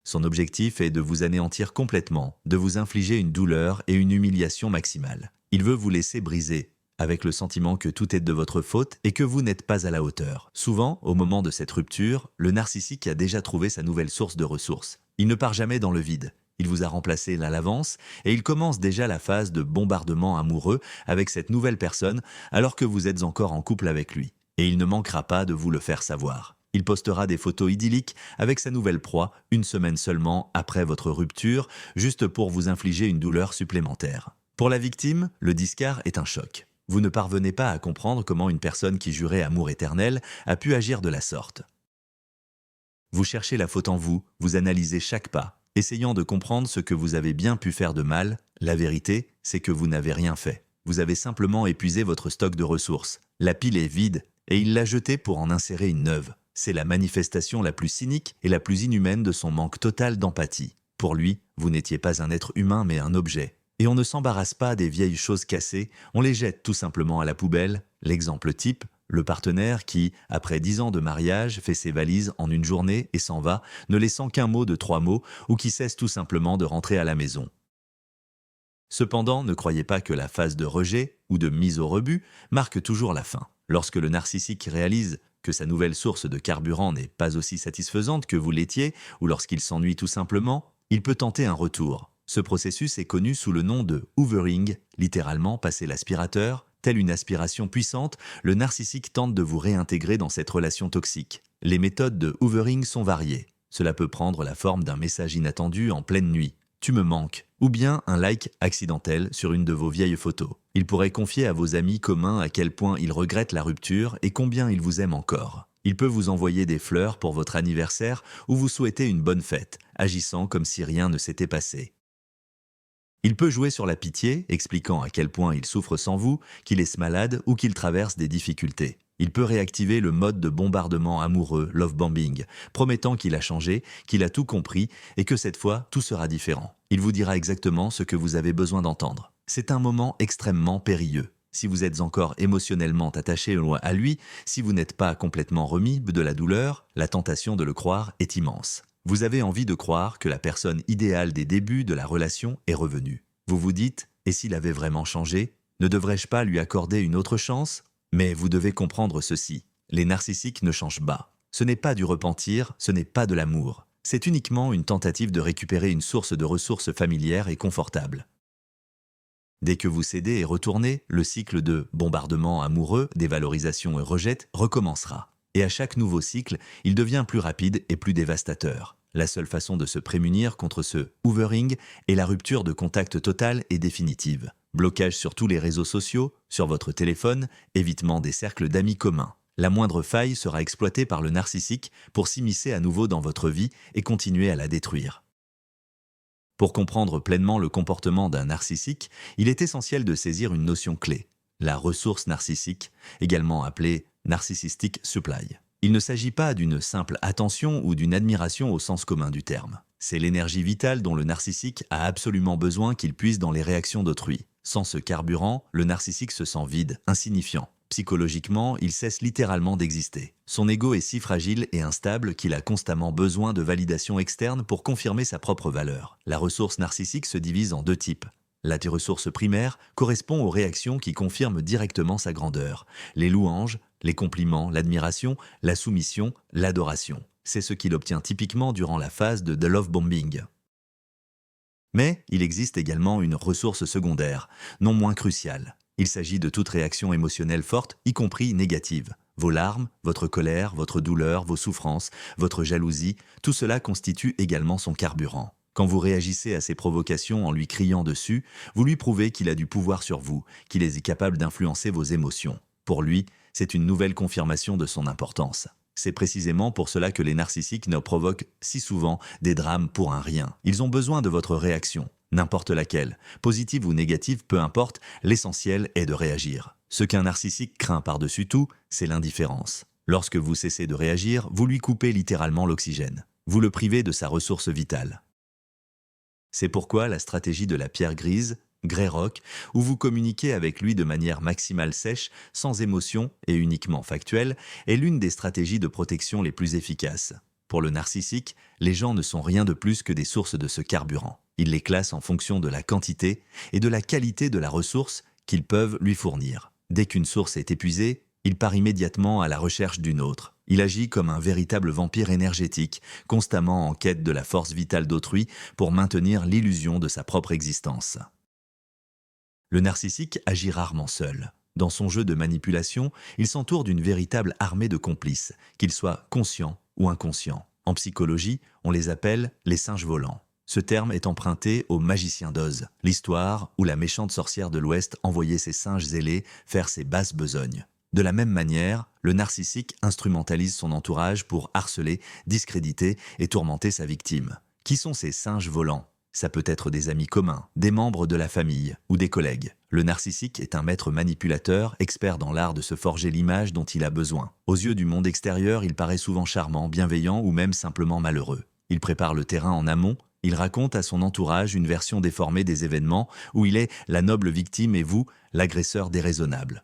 Son objectif est de vous anéantir complètement, de vous infliger une douleur et une humiliation maximale. Il veut vous laisser briser, avec le sentiment que tout est de votre faute et que vous n'êtes pas à la hauteur. Souvent, au moment de cette rupture, le narcissique a déjà trouvé sa nouvelle source de ressources. Il ne part jamais dans le vide. Il vous a remplacé à l'avance et il commence déjà la phase de bombardement amoureux avec cette nouvelle personne alors que vous êtes encore en couple avec lui. Et il ne manquera pas de vous le faire savoir. Il postera des photos idylliques avec sa nouvelle proie une semaine seulement après votre rupture, juste pour vous infliger une douleur supplémentaire. Pour la victime, le discard est un choc. Vous ne parvenez pas à comprendre comment une personne qui jurait amour éternel a pu agir de la sorte. Vous cherchez la faute en vous, vous analysez chaque pas, essayant de comprendre ce que vous avez bien pu faire de mal. La vérité, c'est que vous n'avez rien fait. Vous avez simplement épuisé votre stock de ressources. La pile est vide et il l'a jetée pour en insérer une neuve. C'est la manifestation la plus cynique et la plus inhumaine de son manque total d'empathie. Pour lui, vous n'étiez pas un être humain mais un objet. Et on ne s'embarrasse pas des vieilles choses cassées, on les jette tout simplement à la poubelle. L'exemple type, le partenaire qui, après 10 ans de mariage, fait ses valises en une journée et s'en va, ne laissant qu'un mot de 3 mots, ou qui cesse tout simplement de rentrer à la maison. Cependant, ne croyez pas que la phase de rejet ou de mise au rebut marque toujours la fin. Lorsque le narcissique réalise que sa nouvelle source de carburant n'est pas aussi satisfaisante que vous l'étiez, ou lorsqu'il s'ennuie tout simplement, il peut tenter un retour. Ce processus est connu sous le nom de hoovering, littéralement passer l'aspirateur. Telle une aspiration puissante, le narcissique tente de vous réintégrer dans cette relation toxique. Les méthodes de hoovering sont variées. Cela peut prendre la forme d'un message inattendu en pleine nuit. Tu me manques, ou bien un like accidentel sur une de vos vieilles photos. Il pourrait confier à vos amis communs à quel point il regrette la rupture et combien il vous aime encore. Il peut vous envoyer des fleurs pour votre anniversaire ou vous souhaiter une bonne fête, agissant comme si rien ne s'était passé. Il peut jouer sur la pitié, expliquant à quel point il souffre sans vous, qu'il est malade ou qu'il traverse des difficultés. Il peut réactiver le mode de bombardement amoureux, love bombing, promettant qu'il a changé, qu'il a tout compris et que cette fois, tout sera différent. Il vous dira exactement ce que vous avez besoin d'entendre. C'est un moment extrêmement périlleux. Si vous êtes encore émotionnellement attaché à lui, si vous n'êtes pas complètement remis de la douleur, la tentation de le croire est immense. Vous avez envie de croire que la personne idéale des débuts de la relation est revenue. Vous vous dites, et s'il avait vraiment changé, ne devrais-je pas lui accorder une autre chance ? Mais vous devez comprendre ceci, les narcissiques ne changent pas. Ce n'est pas du repentir, ce n'est pas de l'amour. C'est uniquement une tentative de récupérer une source de ressources familières et confortables. Dès que vous cédez et retournez, le cycle de bombardement amoureux, dévalorisation et rejet recommencera. Et à chaque nouveau cycle, il devient plus rapide et plus dévastateur. La seule façon de se prémunir contre ce hoovering est la rupture de contact totale et définitive. Blocage sur tous les réseaux sociaux, sur votre téléphone, évitement des cercles d'amis communs. La moindre faille sera exploitée par le narcissique pour s'immiscer à nouveau dans votre vie et continuer à la détruire. Pour comprendre pleinement le comportement d'un narcissique, il est essentiel de saisir une notion clé, la ressource narcissique, également appelée narcissistic supply. Il ne s'agit pas d'une simple attention ou d'une admiration au sens commun du terme. C'est l'énergie vitale dont le narcissique a absolument besoin qu'il puise dans les réactions d'autrui. Sans ce carburant, le narcissique se sent vide, insignifiant. Psychologiquement, il cesse littéralement d'exister. Son ego est si fragile et instable qu'il a constamment besoin de validation externe pour confirmer sa propre valeur. La ressource narcissique se divise en deux types. La ressource primaire correspond aux réactions qui confirment directement sa grandeur. Les louanges, les compliments, l'admiration, la soumission, l'adoration. C'est ce qu'il obtient typiquement durant la phase de love bombing. Mais il existe également une ressource secondaire, non moins cruciale. Il s'agit de toute réaction émotionnelle forte, y compris négative. Vos larmes, votre colère, votre douleur, vos souffrances, votre jalousie, tout cela constitue également son carburant. Quand vous réagissez à ses provocations en lui criant dessus, vous lui prouvez qu'il a du pouvoir sur vous, qu'il est capable d'influencer vos émotions. Pour lui, c'est une nouvelle confirmation de son importance. C'est précisément pour cela que les narcissiques ne provoquent si souvent des drames pour un rien. Ils ont besoin de votre réaction, n'importe laquelle, positive ou négative, peu importe, l'essentiel est de réagir. Ce qu'un narcissique craint par-dessus tout, c'est l'indifférence. Lorsque vous cessez de réagir, vous lui coupez littéralement l'oxygène. Vous le privez de sa ressource vitale. C'est pourquoi la stratégie de la pierre grise, Grey Rock, où vous communiquez avec lui de manière maximale sèche, sans émotion et uniquement factuelle, est l'une des stratégies de protection les plus efficaces. Pour le narcissique, les gens ne sont rien de plus que des sources de ce carburant. Il les classe en fonction de la quantité et de la qualité de la ressource qu'ils peuvent lui fournir. Dès qu'une source est épuisée, il part immédiatement à la recherche d'une autre. Il agit comme un véritable vampire énergétique, constamment en quête de la force vitale d'autrui pour maintenir l'illusion de sa propre existence. Le narcissique agit rarement seul. Dans son jeu de manipulation, il s'entoure d'une véritable armée de complices, qu'ils soient conscients ou inconscients. En psychologie, on les appelle les singes volants. Ce terme est emprunté au magicien d'Oz, l'histoire où la méchante sorcière de l'Ouest envoyait ses singes zélés faire ses basses besognes. De la même manière, le narcissique instrumentalise son entourage pour harceler, discréditer et tourmenter sa victime. Qui sont ces singes volants? Ça peut être des amis communs, des membres de la famille ou des collègues. Le narcissique est un maître manipulateur, expert dans l'art de se forger l'image dont il a besoin. Aux yeux du monde extérieur, il paraît souvent charmant, bienveillant ou même simplement malheureux. Il prépare le terrain en amont, il raconte à son entourage une version déformée des événements où il est la noble victime et vous, l'agresseur déraisonnable.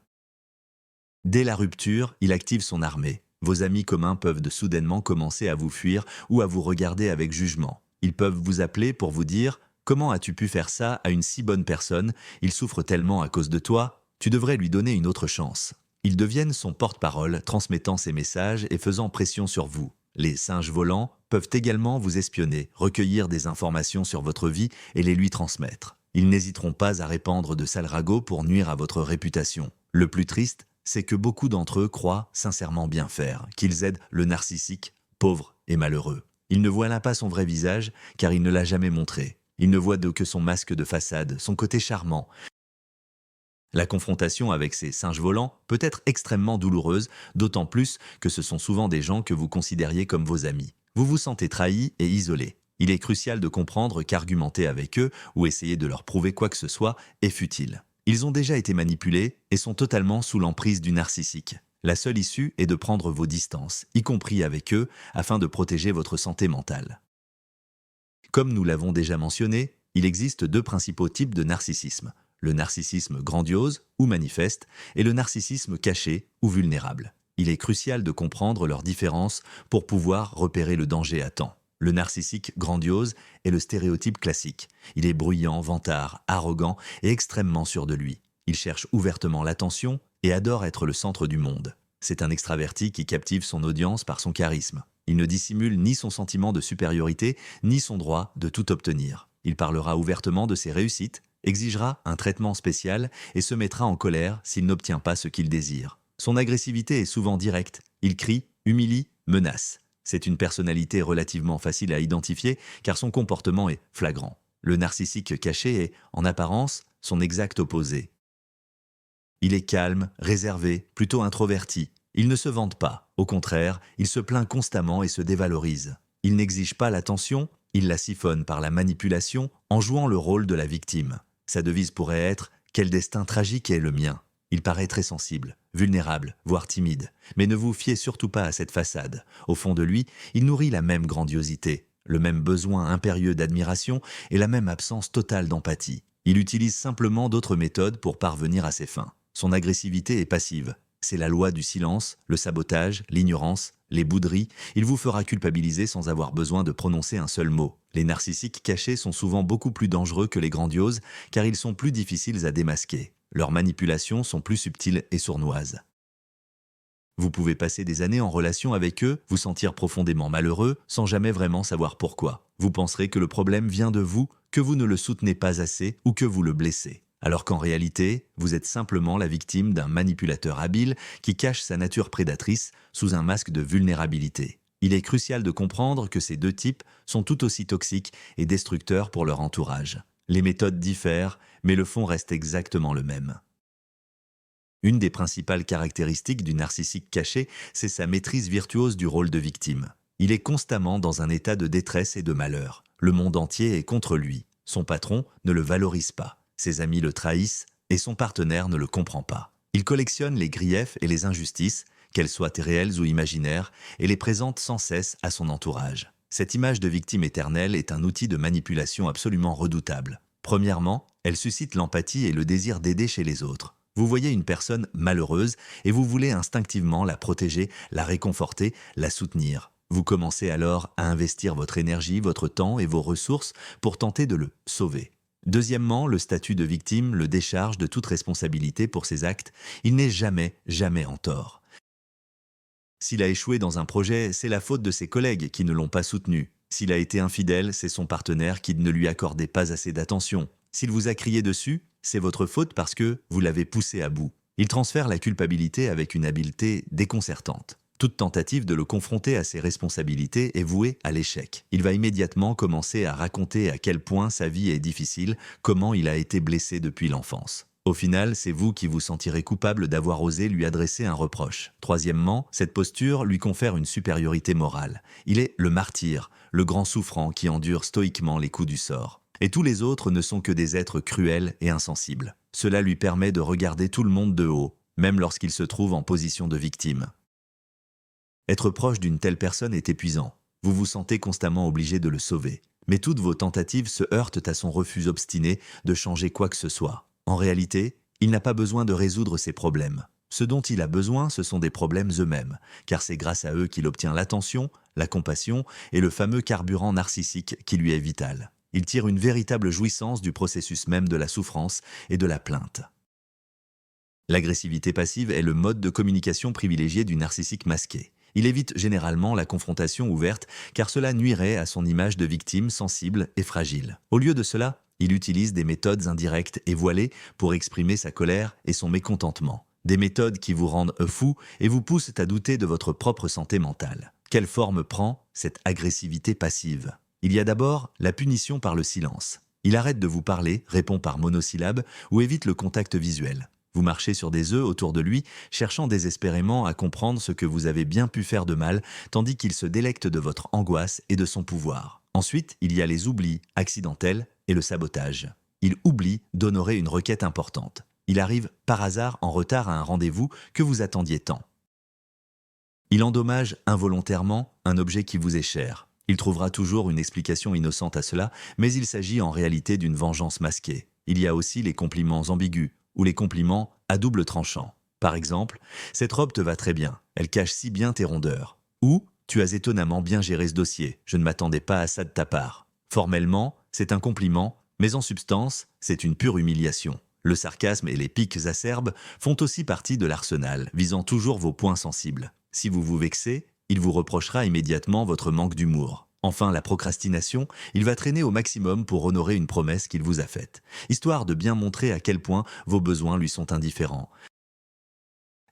Dès la rupture, il active son armée. Vos amis communs peuvent soudainement commencer à vous fuir ou à vous regarder avec jugement. Ils peuvent vous appeler pour vous dire « Comment as-tu pu faire ça à une si bonne personne? Il souffre tellement à cause de toi, tu devrais lui donner une autre chance. » Ils deviennent son porte-parole, transmettant ses messages et faisant pression sur vous. Les singes volants peuvent également vous espionner, recueillir des informations sur votre vie et les lui transmettre. Ils n'hésiteront pas à répandre de sales ragots pour nuire à votre réputation. Le plus triste, c'est que beaucoup d'entre eux croient sincèrement bien faire, qu'ils aident le narcissique, pauvre et malheureux. Il ne voit pas son vrai visage, car il ne l'a jamais montré. Il ne voit que son masque de façade, son côté charmant. La confrontation avec ces singes volants peut être extrêmement douloureuse, d'autant plus que ce sont souvent des gens que vous considériez comme vos amis. Vous vous sentez trahi et isolé. Il est crucial de comprendre qu'argumenter avec eux ou essayer de leur prouver quoi que ce soit est futile. Ils ont déjà été manipulés et sont totalement sous l'emprise du narcissique. La seule issue est de prendre vos distances, y compris avec eux, afin de protéger votre santé mentale. Comme nous l'avons déjà mentionné, il existe deux principaux types de narcissisme. Le narcissisme grandiose ou manifeste et le narcissisme caché ou vulnérable. Il est crucial de comprendre leurs différences pour pouvoir repérer le danger à temps. Le narcissique grandiose est le stéréotype classique. Il est bruyant, vantard, arrogant et extrêmement sûr de lui. Il cherche ouvertement l'attention et adore être le centre du monde. C'est un extraverti qui captive son audience par son charisme. Il ne dissimule ni son sentiment de supériorité, ni son droit de tout obtenir. Il parlera ouvertement de ses réussites, exigera un traitement spécial et se mettra en colère s'il n'obtient pas ce qu'il désire. Son agressivité est souvent directe. Il crie, humilie, menace. C'est une personnalité relativement facile à identifier car son comportement est flagrant. Le narcissique caché est, en apparence, son exact opposé. Il est calme, réservé, plutôt introverti. Il ne se vante pas. Au contraire, il se plaint constamment et se dévalorise. Il n'exige pas l'attention, il la siphonne par la manipulation en jouant le rôle de la victime. Sa devise pourrait être « Quel destin tragique est le mien ?» Il paraît très sensible, vulnérable, voire timide. Mais ne vous fiez surtout pas à cette façade. Au fond de lui, il nourrit la même grandiosité, le même besoin impérieux d'admiration et la même absence totale d'empathie. Il utilise simplement d'autres méthodes pour parvenir à ses fins. Son agressivité est passive. C'est la loi du silence, le sabotage, l'ignorance, les bouderies. Il vous fera culpabiliser sans avoir besoin de prononcer un seul mot. Les narcissiques cachés sont souvent beaucoup plus dangereux que les grandioses car ils sont plus difficiles à démasquer. Leurs manipulations sont plus subtiles et sournoises. Vous pouvez passer des années en relation avec eux, vous sentir profondément malheureux, sans jamais vraiment savoir pourquoi. Vous penserez que le problème vient de vous, que vous ne le soutenez pas assez ou que vous le blessez. Alors qu'en réalité, vous êtes simplement la victime d'un manipulateur habile qui cache sa nature prédatrice sous un masque de vulnérabilité. Il est crucial de comprendre que ces deux types sont tout aussi toxiques et destructeurs pour leur entourage. Les méthodes diffèrent, mais le fond reste exactement le même. Une des principales caractéristiques du narcissique caché, c'est sa maîtrise virtuose du rôle de victime. Il est constamment dans un état de détresse et de malheur. Le monde entier est contre lui. Son patron ne le valorise pas. Ses amis le trahissent et son partenaire ne le comprend pas. Il collectionne les griefs et les injustices, qu'elles soient réelles ou imaginaires, et les présente sans cesse à son entourage. Cette image de victime éternelle est un outil de manipulation absolument redoutable. Premièrement, elle suscite l'empathie et le désir d'aider chez les autres. Vous voyez une personne malheureuse et vous voulez instinctivement la protéger, la réconforter, la soutenir. Vous commencez alors à investir votre énergie, votre temps et vos ressources pour tenter de le sauver. Deuxièmement, le statut de victime le décharge de toute responsabilité pour ses actes. Il n'est jamais en tort. S'il a échoué dans un projet, c'est la faute de ses collègues qui ne l'ont pas soutenu. S'il a été infidèle, c'est son partenaire qui ne lui accordait pas assez d'attention. S'il vous a crié dessus, c'est votre faute parce que vous l'avez poussé à bout. Il transfère la culpabilité avec une habileté déconcertante. Toute tentative de le confronter à ses responsabilités est vouée à l'échec. Il va immédiatement commencer à raconter à quel point sa vie est difficile, comment il a été blessé depuis l'enfance. Au final, c'est vous qui vous sentirez coupable d'avoir osé lui adresser un reproche. Troisièmement, cette posture lui confère une supériorité morale. Il est le martyr, le grand souffrant qui endure stoïquement les coups du sort. Et tous les autres ne sont que des êtres cruels et insensibles. Cela lui permet de regarder tout le monde de haut, même lorsqu'il se trouve en position de victime. Être proche d'une telle personne est épuisant. Vous vous sentez constamment obligé de le sauver. Mais toutes vos tentatives se heurtent à son refus obstiné de changer quoi que ce soit. En réalité, il n'a pas besoin de résoudre ses problèmes. Ce dont il a besoin, ce sont des problèmes eux-mêmes, car c'est grâce à eux qu'il obtient l'attention, la compassion et le fameux carburant narcissique qui lui est vital. Il tire une véritable jouissance du processus même de la souffrance et de la plainte. L'agressivité passive est le mode de communication privilégié du narcissique masqué. Il évite généralement la confrontation ouverte car cela nuirait à son image de victime sensible et fragile. Au lieu de cela, il utilise des méthodes indirectes et voilées pour exprimer sa colère et son mécontentement. Des méthodes qui vous rendent fou et vous poussent à douter de votre propre santé mentale. Quelle forme prend cette agressivité passive ? Il y a d'abord la punition par le silence. Il arrête de vous parler, répond par monosyllabes ou évite le contact visuel. Vous marchez sur des œufs autour de lui, cherchant désespérément à comprendre ce que vous avez bien pu faire de mal, tandis qu'il se délecte de votre angoisse et de son pouvoir. Ensuite, il y a les oublis accidentels et le sabotage. Il oublie d'honorer une requête importante. Il arrive par hasard en retard à un rendez-vous que vous attendiez tant. Il endommage involontairement un objet qui vous est cher. Il trouvera toujours une explication innocente à cela, mais il s'agit en réalité d'une vengeance masquée. Il y a aussi les compliments ambigus, ou les compliments à double tranchant. Par exemple, « Cette robe te va très bien, elle cache si bien tes rondeurs » ou « Tu as étonnamment bien géré ce dossier, je ne m'attendais pas à ça de ta part ». Formellement, c'est un compliment, mais en substance, c'est une pure humiliation. Le sarcasme et les piques acerbes font aussi partie de l'arsenal, visant toujours vos points sensibles. Si vous vous vexez, il vous reprochera immédiatement votre manque d'humour. Enfin, la procrastination, il va traîner au maximum pour honorer une promesse qu'il vous a faite, histoire de bien montrer à quel point vos besoins lui sont indifférents.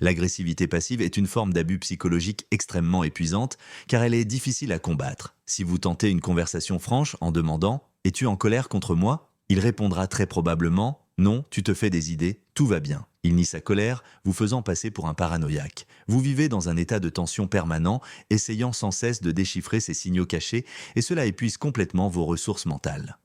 L'agressivité passive est une forme d'abus psychologique extrêmement épuisante car elle est difficile à combattre. Si vous tentez une conversation franche en demandant « Es-tu en colère contre moi ?», il répondra très probablement « Non, tu te fais des idées, tout va bien ». Il nie sa colère, vous faisant passer pour un paranoïaque. Vous vivez dans un état de tension permanent, essayant sans cesse de déchiffrer ces signaux cachés, et cela épuise complètement vos ressources mentales.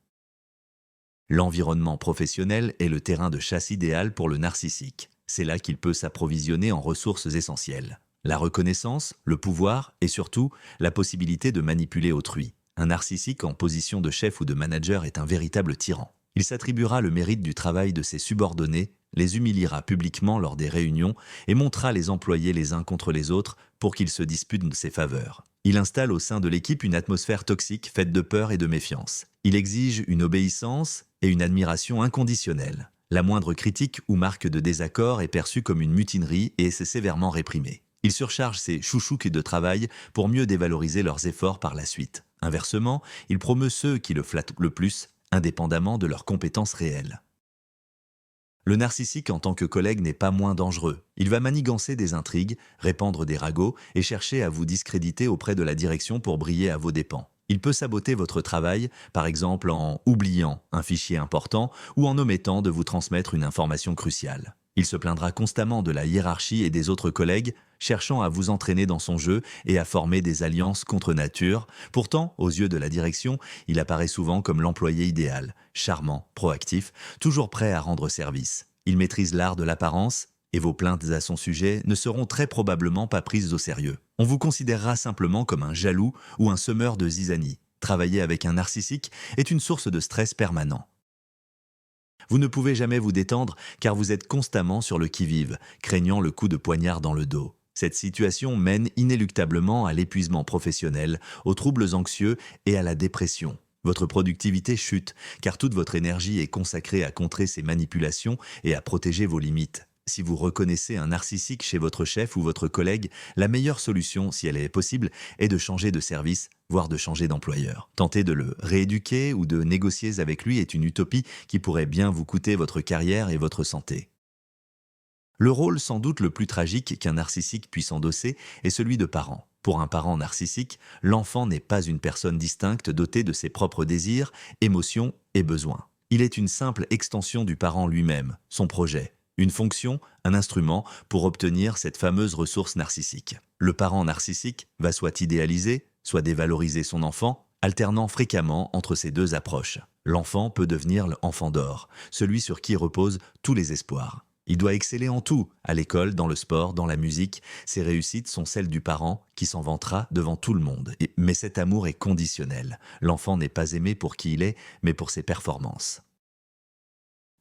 L'environnement professionnel est le terrain de chasse idéal pour le narcissique. C'est là qu'il peut s'approvisionner en ressources essentielles. La reconnaissance, le pouvoir et surtout la possibilité de manipuler autrui. Un narcissique en position de chef ou de manager est un véritable tyran. Il s'attribuera le mérite du travail de ses subordonnés, les humiliera publiquement lors des réunions et montrera les employés les uns contre les autres pour qu'ils se disputent de ses faveurs. Il installe au sein de l'équipe une atmosphère toxique faite de peur et de méfiance. Il exige une obéissance et une admiration inconditionnelle. La moindre critique ou marque de désaccord est perçue comme une mutinerie et c'est sévèrement réprimé. Il surcharge ses chouchouks de travail pour mieux dévaloriser leurs efforts par la suite. Inversement, il promeut ceux qui le flattent le plus, indépendamment de leurs compétences réelles. Le narcissique en tant que collègue n'est pas moins dangereux. Il va manigancer des intrigues, répandre des ragots et chercher à vous discréditer auprès de la direction pour briller à vos dépens. Il peut saboter votre travail, par exemple en oubliant un fichier important ou en omettant de vous transmettre une information cruciale. Il se plaindra constamment de la hiérarchie et des autres collègues, cherchant à vous entraîner dans son jeu et à former des alliances contre nature. Pourtant, aux yeux de la direction, il apparaît souvent comme l'employé idéal, charmant, proactif, toujours prêt à rendre service. Il maîtrise l'art de l'apparence et vos plaintes à son sujet ne seront très probablement pas prises au sérieux. On vous considérera simplement comme un jaloux ou un semeur de zizanie. Travailler avec un narcissique est une source de stress permanent. Vous ne pouvez jamais vous détendre car vous êtes constamment sur le qui-vive, craignant le coup de poignard dans le dos. Cette situation mène inéluctablement à l'épuisement professionnel, aux troubles anxieux et à la dépression. Votre productivité chute car toute votre énergie est consacrée à contrer ces manipulations et à protéger vos limites. Si vous reconnaissez un narcissique chez votre chef ou votre collègue, la meilleure solution, si elle est possible, est de changer de service, voire de changer d'employeur. Tenter de le rééduquer ou de négocier avec lui est une utopie qui pourrait bien vous coûter votre carrière et votre santé. Le rôle sans doute le plus tragique qu'un narcissique puisse endosser est celui de parent. Pour un parent narcissique, l'enfant n'est pas une personne distincte dotée de ses propres désirs, émotions et besoins. Il est une simple extension du parent lui-même, son projet, une fonction, un instrument pour obtenir cette fameuse ressource narcissique. Le parent narcissique va soit idéaliser, soit dévaloriser son enfant, alternant fréquemment entre ces deux approches. L'enfant peut devenir l'enfant d'or, celui sur qui reposent tous les espoirs. Il doit exceller en tout, à l'école, dans le sport, dans la musique. Ses réussites sont celles du parent qui s'en vantera devant tout le monde. Mais cet amour est conditionnel. L'enfant n'est pas aimé pour qui il est, mais pour ses performances.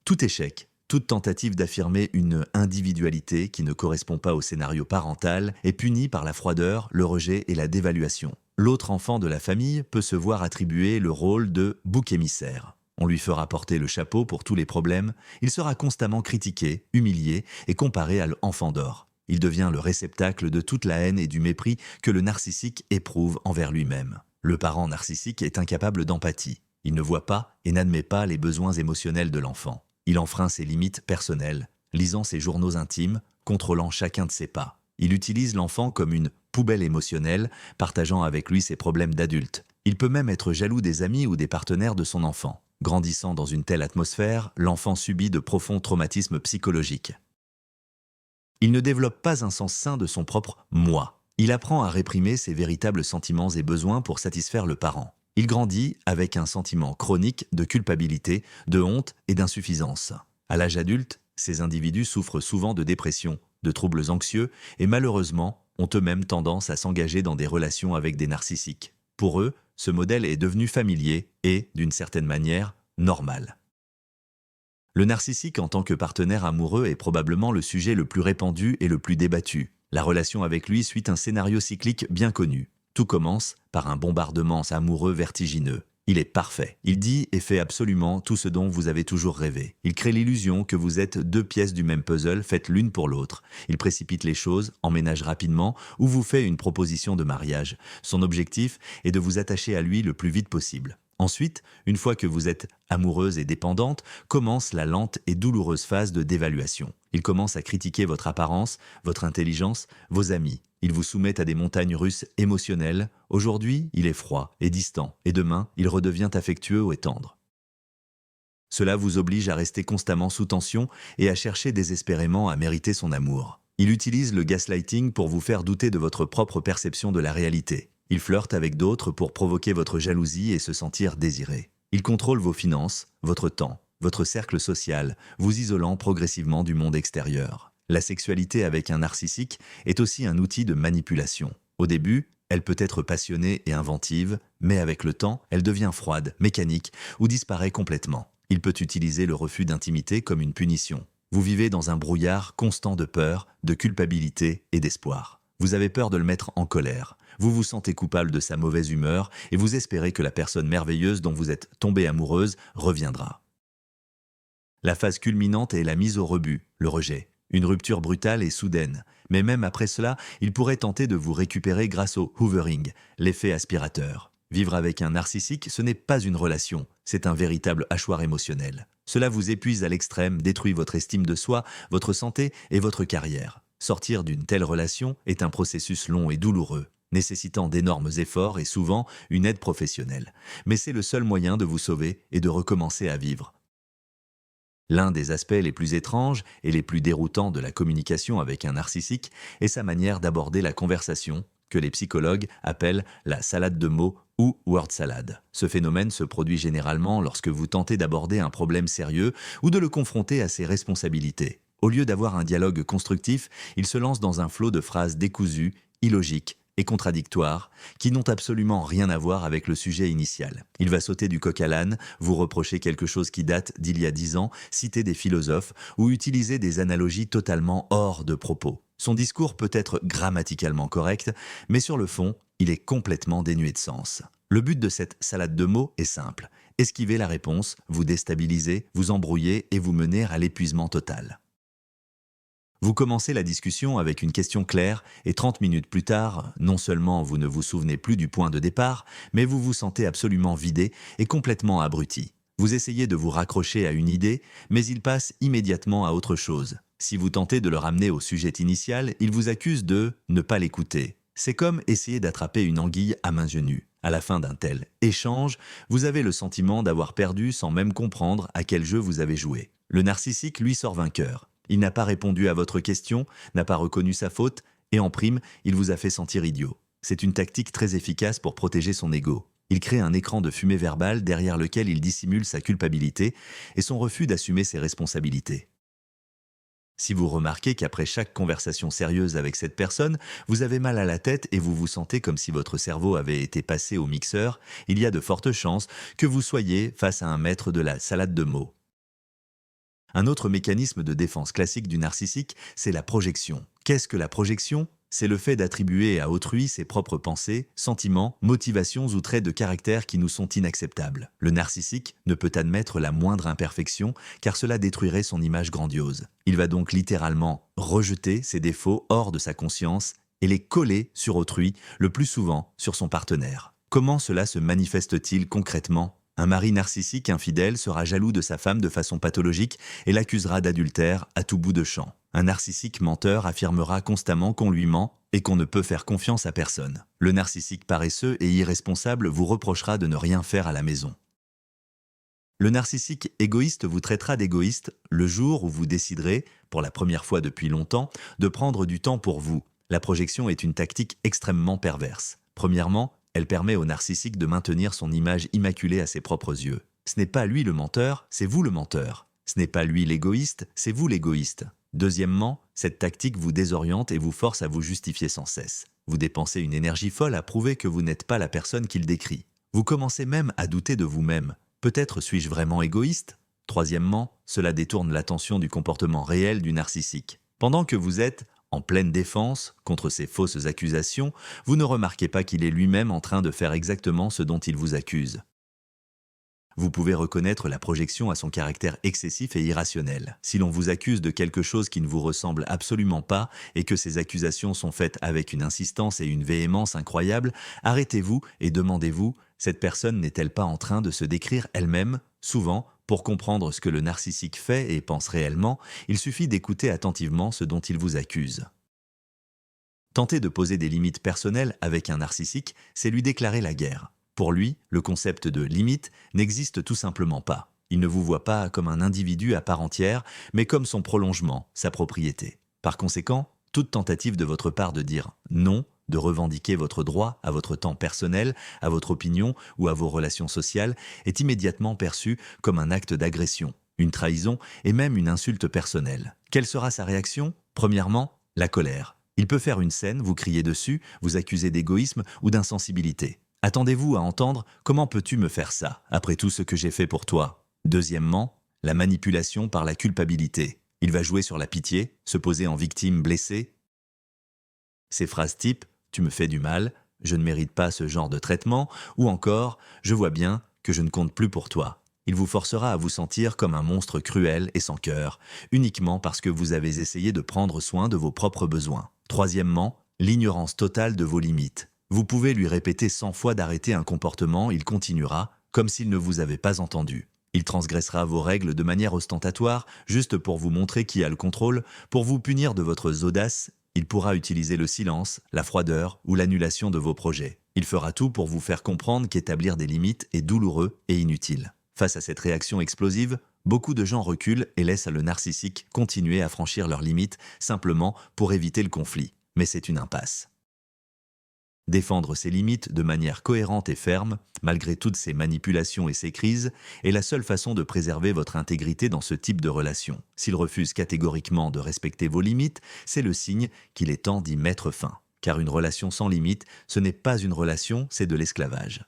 Tout échec, toute tentative d'affirmer une individualité qui ne correspond pas au scénario parental est puni par la froideur, le rejet et la dévaluation. L'autre enfant de la famille peut se voir attribuer le rôle de bouc émissaire. On lui fera porter le chapeau pour tous les problèmes, il sera constamment critiqué, humilié et comparé à l'enfant d'or. Il devient le réceptacle de toute la haine et du mépris que le narcissique éprouve envers lui-même. Le parent narcissique est incapable d'empathie. Il ne voit pas et n'admet pas les besoins émotionnels de l'enfant. Il enfreint ses limites personnelles, lisant ses journaux intimes, contrôlant chacun de ses pas. Il utilise l'enfant comme une poubelle émotionnelle, partageant avec lui ses problèmes d'adulte. Il peut même être jaloux des amis ou des partenaires de son enfant. Grandissant dans une telle atmosphère, l'enfant subit de profonds traumatismes psychologiques. Il ne développe pas un sens sain de son propre « moi ». Il apprend à réprimer ses véritables sentiments et besoins pour satisfaire le parent. Il grandit avec un sentiment chronique de culpabilité, de honte et d'insuffisance. À l'âge adulte, ces individus souffrent souvent de dépression, de troubles anxieux et malheureusement ont eux-mêmes tendance à s'engager dans des relations avec des narcissiques. Pour eux, ce modèle est devenu familier et, d'une certaine manière, normal. Le narcissique en tant que partenaire amoureux est probablement le sujet le plus répandu et le plus débattu. La relation avec lui suit un scénario cyclique bien connu. Tout commence par un bombardement amoureux vertigineux. Il est parfait. Il dit et fait absolument tout ce dont vous avez toujours rêvé. Il crée l'illusion que vous êtes deux pièces du même puzzle faites l'une pour l'autre. Il précipite les choses, emménage rapidement ou vous fait une proposition de mariage. Son objectif est de vous attacher à lui le plus vite possible. Ensuite, une fois que vous êtes amoureuse et dépendante, commence la lente et douloureuse phase de dévaluation. Il commence à critiquer votre apparence, votre intelligence, vos amis. Il vous soumet à des montagnes russes émotionnelles. Aujourd'hui, il est froid et distant, et demain, il redevient affectueux et tendre. Cela vous oblige à rester constamment sous tension et à chercher désespérément à mériter son amour. Il utilise le gaslighting pour vous faire douter de votre propre perception de la réalité. Il flirte avec d'autres pour provoquer votre jalousie et se sentir désiré. Il contrôle vos finances, votre temps, votre cercle social, vous isolant progressivement du monde extérieur. La sexualité avec un narcissique est aussi un outil de manipulation. Au début, elle peut être passionnée et inventive, mais avec le temps, elle devient froide, mécanique ou disparaît complètement. Il peut utiliser le refus d'intimité comme une punition. Vous vivez dans un brouillard constant de peur, de culpabilité et d'espoir. Vous avez peur de le mettre en colère. Vous vous sentez coupable de sa mauvaise humeur et vous espérez que la personne merveilleuse dont vous êtes tombée amoureuse reviendra. La phase culminante est la mise au rebut, le rejet. Une rupture brutale et soudaine. Mais même après cela, il pourrait tenter de vous récupérer grâce au hoovering, l'effet aspirateur. Vivre avec un narcissique, ce n'est pas une relation, c'est un véritable hachoir émotionnel. Cela vous épuise à l'extrême, détruit votre estime de soi, votre santé et votre carrière. Sortir d'une telle relation est un processus long et douloureux, nécessitant d'énormes efforts et souvent une aide professionnelle. Mais c'est le seul moyen de vous sauver et de recommencer à vivre. L'un des aspects les plus étranges et les plus déroutants de la communication avec un narcissique est sa manière d'aborder la conversation, que les psychologues appellent la salade de mots ou word salad. Ce phénomène se produit généralement lorsque vous tentez d'aborder un problème sérieux ou de le confronter à ses responsabilités. Au lieu d'avoir un dialogue constructif, il se lance dans un flot de phrases décousues, illogiques et contradictoires, qui n'ont absolument rien à voir avec le sujet initial. Il va sauter du coq à l'âne, vous reprocher quelque chose qui date d'il y a 10 ans, citer des philosophes ou utiliser des analogies totalement hors de propos. Son discours peut être grammaticalement correct, mais sur le fond, il est complètement dénué de sens. Le but de cette salade de mots est simple. Esquiver la réponse, vous déstabiliser, vous embrouiller et vous mener à l'épuisement total. Vous commencez la discussion avec une question claire et 30 minutes plus tard, non seulement vous ne vous souvenez plus du point de départ, mais vous vous sentez absolument vidé et complètement abruti. Vous essayez de vous raccrocher à une idée, mais il passe immédiatement à autre chose. Si vous tentez de le ramener au sujet initial, il vous accuse de ne pas l'écouter. C'est comme essayer d'attraper une anguille à mains nues. À la fin d'un tel échange, vous avez le sentiment d'avoir perdu sans même comprendre à quel jeu vous avez joué. Le narcissique, lui, sort vainqueur. Il n'a pas répondu à votre question, n'a pas reconnu sa faute, et en prime, il vous a fait sentir idiot. C'est une tactique très efficace pour protéger son ego. Il crée un écran de fumée verbale derrière lequel il dissimule sa culpabilité et son refus d'assumer ses responsabilités. Si vous remarquez qu'après chaque conversation sérieuse avec cette personne, vous avez mal à la tête et vous vous sentez comme si votre cerveau avait été passé au mixeur, il y a de fortes chances que vous soyez face à un maître de la salade de mots. Un autre mécanisme de défense classique du narcissique, c'est la projection. Qu'est-ce que la projection ? C'est le fait d'attribuer à autrui ses propres pensées, sentiments, motivations ou traits de caractère qui nous sont inacceptables. Le narcissique ne peut admettre la moindre imperfection car cela détruirait son image grandiose. Il va donc littéralement rejeter ses défauts hors de sa conscience et les coller sur autrui, le plus souvent sur son partenaire. Comment cela se manifeste-t-il concrètement ? Un mari narcissique infidèle sera jaloux de sa femme de façon pathologique et l'accusera d'adultère à tout bout de champ. Un narcissique menteur affirmera constamment qu'on lui ment et qu'on ne peut faire confiance à personne. Le narcissique paresseux et irresponsable vous reprochera de ne rien faire à la maison. Le narcissique égoïste vous traitera d'égoïste le jour où vous déciderez, pour la première fois depuis longtemps, de prendre du temps pour vous. La projection est une tactique extrêmement perverse. Premièrement, elle permet au narcissique de maintenir son image immaculée à ses propres yeux. Ce n'est pas lui le menteur, c'est vous le menteur. Ce n'est pas lui l'égoïste, c'est vous l'égoïste. Deuxièmement, cette tactique vous désoriente et vous force à vous justifier sans cesse. Vous dépensez une énergie folle à prouver que vous n'êtes pas la personne qu'il décrit. Vous commencez même à douter de vous-même. Peut-être suis-je vraiment égoïste ? Troisièmement, cela détourne l'attention du comportement réel du narcissique. Pendant que vous êtes en pleine défense contre ces fausses accusations, vous ne remarquez pas qu'il est lui-même en train de faire exactement ce dont il vous accuse. Vous pouvez reconnaître la projection à son caractère excessif et irrationnel. Si l'on vous accuse de quelque chose qui ne vous ressemble absolument pas et que ces accusations sont faites avec une insistance et une véhémence incroyables, arrêtez-vous et demandez-vous, cette personne n'est-elle pas en train de se décrire elle-même ? Souvent, pour comprendre ce que le narcissique fait et pense réellement, il suffit d'écouter attentivement ce dont il vous accuse. Tenter de poser des limites personnelles avec un narcissique, c'est lui déclarer la guerre. Pour lui, le concept de limite n'existe tout simplement pas. Il ne vous voit pas comme un individu à part entière, mais comme son prolongement, sa propriété. Par conséquent, toute tentative de votre part de dire non, de revendiquer votre droit à votre temps personnel, à votre opinion ou à vos relations sociales est immédiatement perçue comme un acte d'agression, une trahison et même une insulte personnelle. Quelle sera sa réaction ? Premièrement, la colère. Il peut faire une scène, vous crier dessus, vous accuser d'égoïsme ou d'insensibilité. Attendez-vous à entendre « Comment peux-tu me faire ça, après tout ce que j'ai fait pour toi ?» Deuxièmement, la manipulation par la culpabilité. Il va jouer sur la pitié, se poser en victime blessée. Ces phrases type « Tu me fais du mal »,« Je ne mérite pas ce genre de traitement » ou encore « Je vois bien que je ne compte plus pour toi ». Il vous forcera à vous sentir comme un monstre cruel et sans cœur, uniquement parce que vous avez essayé de prendre soin de vos propres besoins. Troisièmement, l'ignorance totale de vos limites. Vous pouvez lui répéter 100 fois d'arrêter un comportement, il continuera, comme s'il ne vous avait pas entendu. Il transgressera vos règles de manière ostentatoire, juste pour vous montrer qui a le contrôle, pour vous punir de votre audace. Il pourra utiliser le silence, la froideur ou l'annulation de vos projets. Il fera tout pour vous faire comprendre qu'établir des limites est douloureux et inutile. Face à cette réaction explosive, beaucoup de gens reculent et laissent le narcissique continuer à franchir leurs limites simplement pour éviter le conflit. Mais c'est une impasse. Défendre ses limites de manière cohérente et ferme, malgré toutes ces manipulations et ces crises, est la seule façon de préserver votre intégrité dans ce type de relation. S'il refuse catégoriquement de respecter vos limites, c'est le signe qu'il est temps d'y mettre fin. Car une relation sans limite, ce n'est pas une relation, c'est de l'esclavage.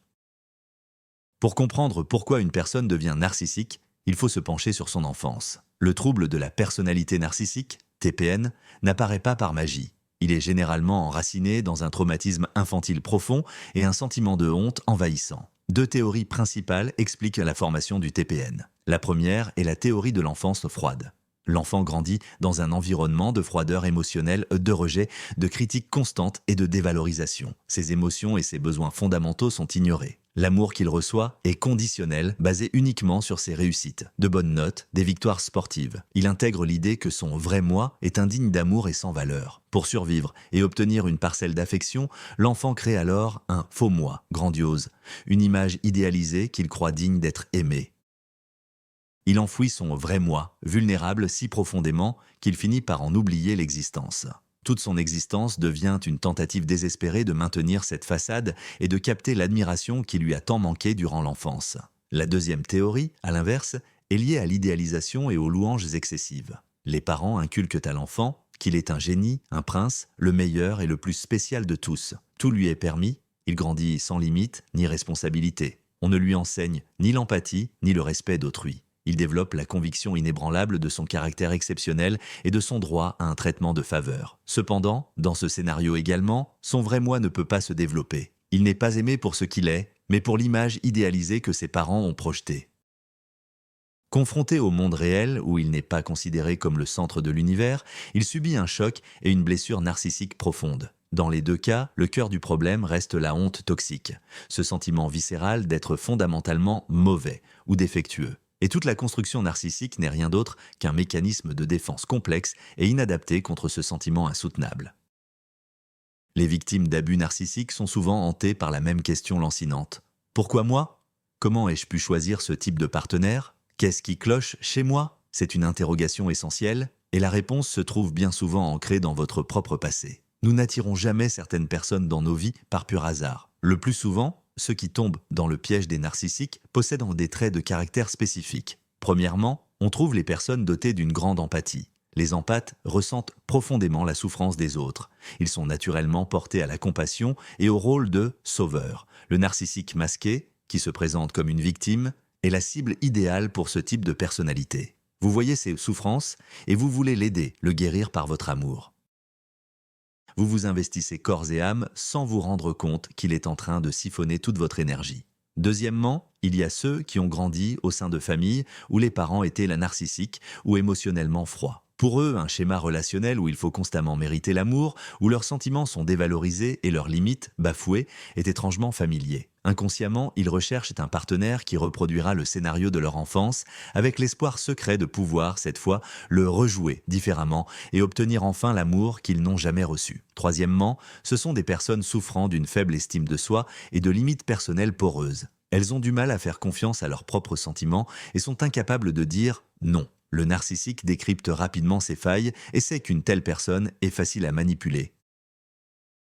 Pour comprendre pourquoi une personne devient narcissique, il faut se pencher sur son enfance. Le trouble de la personnalité narcissique, TPN, n'apparaît pas par magie. Il est généralement enraciné dans un traumatisme infantile profond et un sentiment de honte envahissant. Deux théories principales expliquent la formation du TPN. La première est la théorie de l'enfance froide. L'enfant grandit dans un environnement de froideur émotionnelle, de rejet, de critique constante et de dévalorisation. Ses émotions et ses besoins fondamentaux sont ignorés. L'amour qu'il reçoit est conditionnel, basé uniquement sur ses réussites, de bonnes notes, des victoires sportives. Il intègre l'idée que son vrai moi est indigne d'amour et sans valeur. Pour survivre et obtenir une parcelle d'affection, l'enfant crée alors un faux moi, grandiose, une image idéalisée qu'il croit digne d'être aimé. Il enfouit son vrai moi, vulnérable si profondément qu'il finit par en oublier l'existence. Toute son existence devient une tentative désespérée de maintenir cette façade et de capter l'admiration qui lui a tant manqué durant l'enfance. La deuxième théorie, à l'inverse, est liée à l'idéalisation et aux louanges excessives. Les parents inculquent à l'enfant qu'il est un génie, un prince, le meilleur et le plus spécial de tous. Tout lui est permis, il grandit sans limite ni responsabilité. On ne lui enseigne ni l'empathie ni le respect d'autrui. Il développe la conviction inébranlable de son caractère exceptionnel et de son droit à un traitement de faveur. Cependant, dans ce scénario également, son vrai moi ne peut pas se développer. Il n'est pas aimé pour ce qu'il est, mais pour l'image idéalisée que ses parents ont projetée. Confronté au monde réel, où il n'est pas considéré comme le centre de l'univers, il subit un choc et une blessure narcissique profonde. Dans les deux cas, le cœur du problème reste la honte toxique, ce sentiment viscéral d'être fondamentalement mauvais ou défectueux. Et toute la construction narcissique n'est rien d'autre qu'un mécanisme de défense complexe et inadapté contre ce sentiment insoutenable. Les victimes d'abus narcissiques sont souvent hantées par la même question lancinante. Pourquoi moi ? Comment ai-je pu choisir ce type de partenaire ? Qu'est-ce qui cloche chez moi ? C'est une interrogation essentielle, et la réponse se trouve bien souvent ancrée dans votre propre passé. Nous n'attirons jamais certaines personnes dans nos vies par pur hasard. Le plus souvent, ceux qui tombent dans le piège des narcissiques possèdent des traits de caractère spécifiques. Premièrement, on trouve les personnes dotées d'une grande empathie. Les empathes ressentent profondément la souffrance des autres. Ils sont naturellement portés à la compassion et au rôle de sauveur. Le narcissique masqué, qui se présente comme une victime, est la cible idéale pour ce type de personnalité. Vous voyez ses souffrances et vous voulez l'aider, le guérir par votre amour. Vous vous investissez corps et âme sans vous rendre compte qu'il est en train de siphonner toute votre énergie. Deuxièmement, il y a ceux qui ont grandi au sein de familles où les parents étaient la narcissique ou émotionnellement froids. Pour eux, un schéma relationnel où il faut constamment mériter l'amour, où leurs sentiments sont dévalorisés et leurs limites bafouées, est étrangement familier. Inconsciemment, ils recherchent un partenaire qui reproduira le scénario de leur enfance, avec l'espoir secret de pouvoir, cette fois, le rejouer différemment et obtenir enfin l'amour qu'ils n'ont jamais reçu. Troisièmement, ce sont des personnes souffrant d'une faible estime de soi et de limites personnelles poreuses. Elles ont du mal à faire confiance à leurs propres sentiments et sont incapables de dire « non ». Le narcissique décrypte rapidement ses failles et sait qu'une telle personne est facile à manipuler.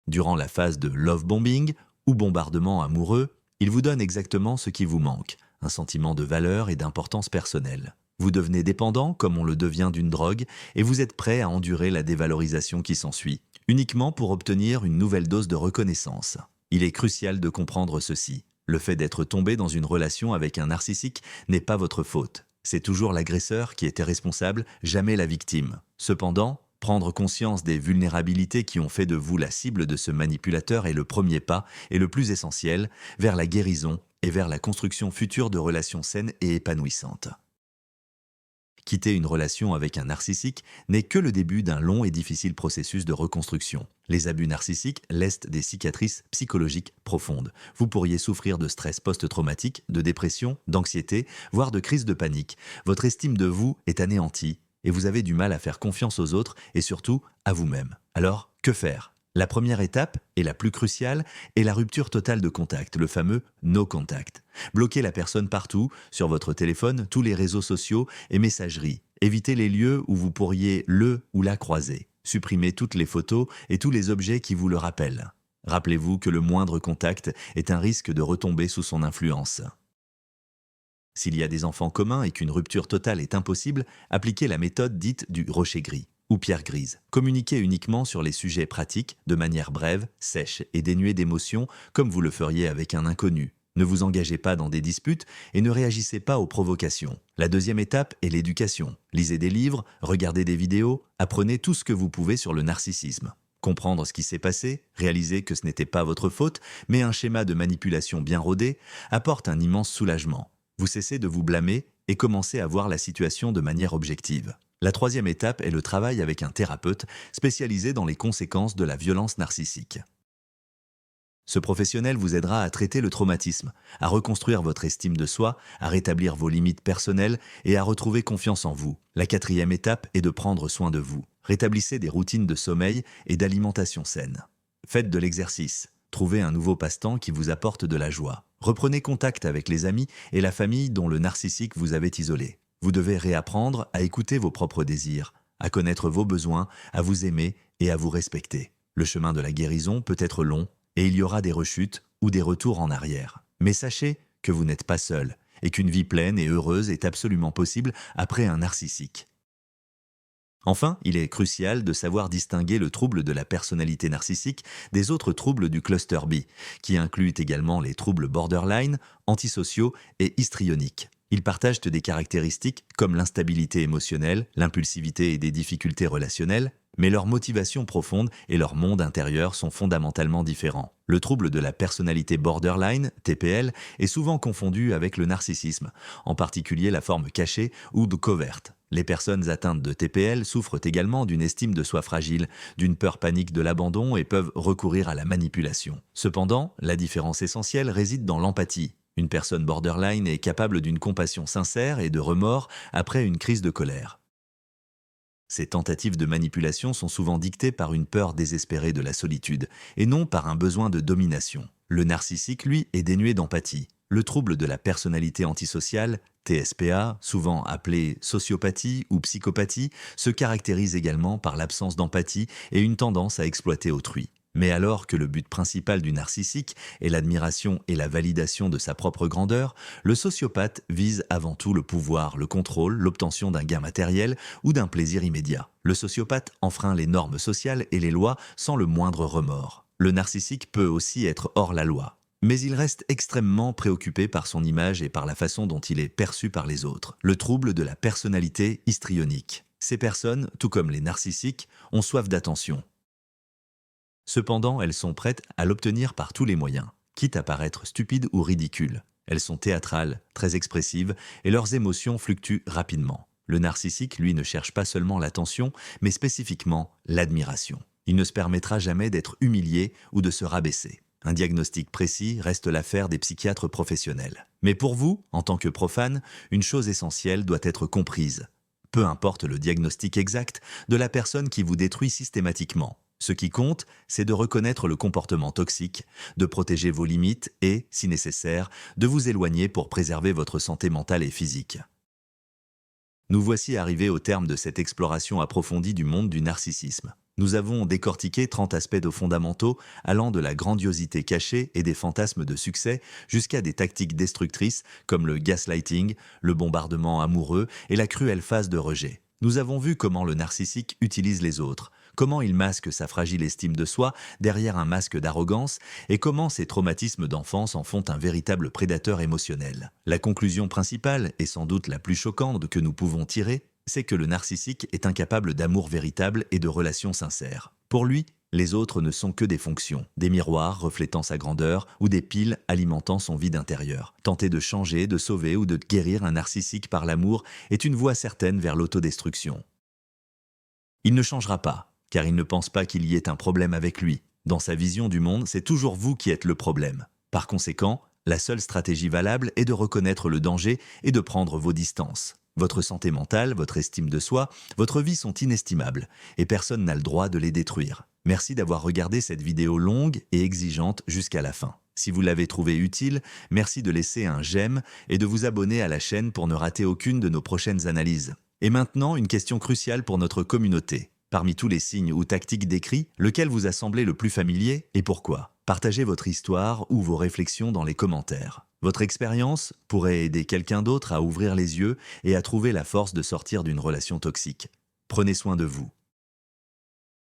Durant la phase de love bombing ou bombardement amoureux, il vous donne exactement ce qui vous manque, un sentiment de valeur et d'importance personnelle. Vous devenez dépendant comme on le devient d'une drogue et vous êtes prêt à endurer la dévalorisation qui s'ensuit, uniquement pour obtenir une nouvelle dose de reconnaissance. Il est crucial de comprendre ceci. Le fait d'être tombé dans une relation avec un narcissique n'est pas votre faute. C'est toujours l'agresseur qui était responsable, jamais la victime. Cependant, prendre conscience des vulnérabilités qui ont fait de vous la cible de ce manipulateur est le premier pas et le plus essentiel vers la guérison et vers la construction future de relations saines et épanouissantes. Quitter une relation avec un narcissique n'est que le début d'un long et difficile processus de reconstruction. Les abus narcissiques laissent des cicatrices psychologiques profondes. Vous pourriez souffrir de stress post-traumatique, de dépression, d'anxiété, voire de crise de panique. Votre estime de vous est anéantie et vous avez du mal à faire confiance aux autres et surtout à vous-même. Alors, que faire ? La première étape, et la plus cruciale, est la rupture totale de contact, le fameux no contact. Bloquez la personne partout, sur votre téléphone, tous les réseaux sociaux et messageries. Évitez les lieux où vous pourriez le ou la croiser. Supprimez toutes les photos et tous les objets qui vous le rappellent. Rappelez-vous que le moindre contact est un risque de retomber sous son influence. S'il y a des enfants communs et qu'une rupture totale est impossible, appliquez la méthode dite du rocher gris ou pierre grise. Communiquez uniquement sur les sujets pratiques, de manière brève, sèche et dénuée d'émotions, comme vous le feriez avec un inconnu. Ne vous engagez pas dans des disputes et ne réagissez pas aux provocations. La deuxième étape est l'éducation. Lisez des livres, regardez des vidéos, apprenez tout ce que vous pouvez sur le narcissisme. Comprendre ce qui s'est passé, réaliser que ce n'était pas votre faute, mais un schéma de manipulation bien rodé, apporte un immense soulagement. Vous cessez de vous blâmer et commencez à voir la situation de manière objective. La troisième étape est le travail avec un thérapeute spécialisé dans les conséquences de la violence narcissique. Ce professionnel vous aidera à traiter le traumatisme, à reconstruire votre estime de soi, à rétablir vos limites personnelles et à retrouver confiance en vous. La quatrième étape est de prendre soin de vous. Rétablissez des routines de sommeil et d'alimentation saine. Faites de l'exercice. Trouvez un nouveau passe-temps qui vous apporte de la joie. Reprenez contact avec les amis et la famille dont le narcissique vous avait isolé. Vous devez réapprendre à écouter vos propres désirs, à connaître vos besoins, à vous aimer et à vous respecter. Le chemin de la guérison peut être long et il y aura des rechutes ou des retours en arrière. Mais sachez que vous n'êtes pas seul et qu'une vie pleine et heureuse est absolument possible après un narcissique. Enfin, il est crucial de savoir distinguer le trouble de la personnalité narcissique des autres troubles du cluster B, qui incluent également les troubles borderline, antisociaux et histrioniques. Ils partagent des caractéristiques comme l'instabilité émotionnelle, l'impulsivité et des difficultés relationnelles, mais leurs motivations profondes et leur monde intérieur sont fondamentalement différents. Le trouble de la personnalité borderline, TPL, est souvent confondu avec le narcissisme, en particulier la forme cachée ou de coverte. Les personnes atteintes de TPL souffrent également d'une estime de soi fragile, d'une peur panique de l'abandon et peuvent recourir à la manipulation. Cependant, la différence essentielle réside dans l'empathie. Une personne borderline est capable d'une compassion sincère et de remords après une crise de colère. Ces tentatives de manipulation sont souvent dictées par une peur désespérée de la solitude et non par un besoin de domination. Le narcissique, lui, est dénué d'empathie. Le trouble de la personnalité antisociale, TSPA, souvent appelé sociopathie ou psychopathie, se caractérise également par l'absence d'empathie et une tendance à exploiter autrui. Mais alors que le but principal du narcissique est l'admiration et la validation de sa propre grandeur, le sociopathe vise avant tout le pouvoir, le contrôle, l'obtention d'un gain matériel ou d'un plaisir immédiat. Le sociopathe enfreint les normes sociales et les lois sans le moindre remords. Le narcissique peut aussi être hors la loi, mais il reste extrêmement préoccupé par son image et par la façon dont il est perçu par les autres. Le trouble de la personnalité histrionique. Ces personnes, tout comme les narcissiques, ont soif d'attention. Cependant, elles sont prêtes à l'obtenir par tous les moyens, quitte à paraître stupides ou ridicules. Elles sont théâtrales, très expressives, et leurs émotions fluctuent rapidement. Le narcissique, lui, ne cherche pas seulement l'attention, mais spécifiquement l'admiration. Il ne se permettra jamais d'être humilié ou de se rabaisser. Un diagnostic précis reste l'affaire des psychiatres professionnels. Mais pour vous, en tant que profane, une chose essentielle doit être comprise. Peu importe le diagnostic exact de la personne qui vous détruit systématiquement. Ce qui compte, c'est de reconnaître le comportement toxique, de protéger vos limites et, si nécessaire, de vous éloigner pour préserver votre santé mentale et physique. Nous voici arrivés au terme de cette exploration approfondie du monde du narcissisme. Nous avons décortiqué 30 aspects fondamentaux allant de la grandiosité cachée et des fantasmes de succès jusqu'à des tactiques destructrices comme le gaslighting, le bombardement amoureux et la cruelle phase de rejet. Nous avons vu comment le narcissique utilise les autres, comment il masque sa fragile estime de soi derrière un masque d'arrogance et comment ses traumatismes d'enfance en font un véritable prédateur émotionnel. La conclusion principale, et sans doute la plus choquante que nous pouvons tirer, c'est que le narcissique est incapable d'amour véritable et de relations sincères. Pour lui, les autres ne sont que des fonctions, des miroirs reflétant sa grandeur ou des piles alimentant son vide intérieur. Tenter de changer, de sauver ou de guérir un narcissique par l'amour est une voie certaine vers l'autodestruction. Il ne changera pas, car il ne pense pas qu'il y ait un problème avec lui. Dans sa vision du monde, c'est toujours vous qui êtes le problème. Par conséquent, la seule stratégie valable est de reconnaître le danger et de prendre vos distances. Votre santé mentale, votre estime de soi, votre vie sont inestimables, et personne n'a le droit de les détruire. Merci d'avoir regardé cette vidéo longue et exigeante jusqu'à la fin. Si vous l'avez trouvée utile, merci de laisser un j'aime et de vous abonner à la chaîne pour ne rater aucune de nos prochaines analyses. Et maintenant, une question cruciale pour notre communauté. Parmi tous les signes ou tactiques décrits, lequel vous a semblé le plus familier et pourquoi? Partagez votre histoire ou vos réflexions dans les commentaires. Votre expérience pourrait aider quelqu'un d'autre à ouvrir les yeux et à trouver la force de sortir d'une relation toxique. Prenez soin de vous.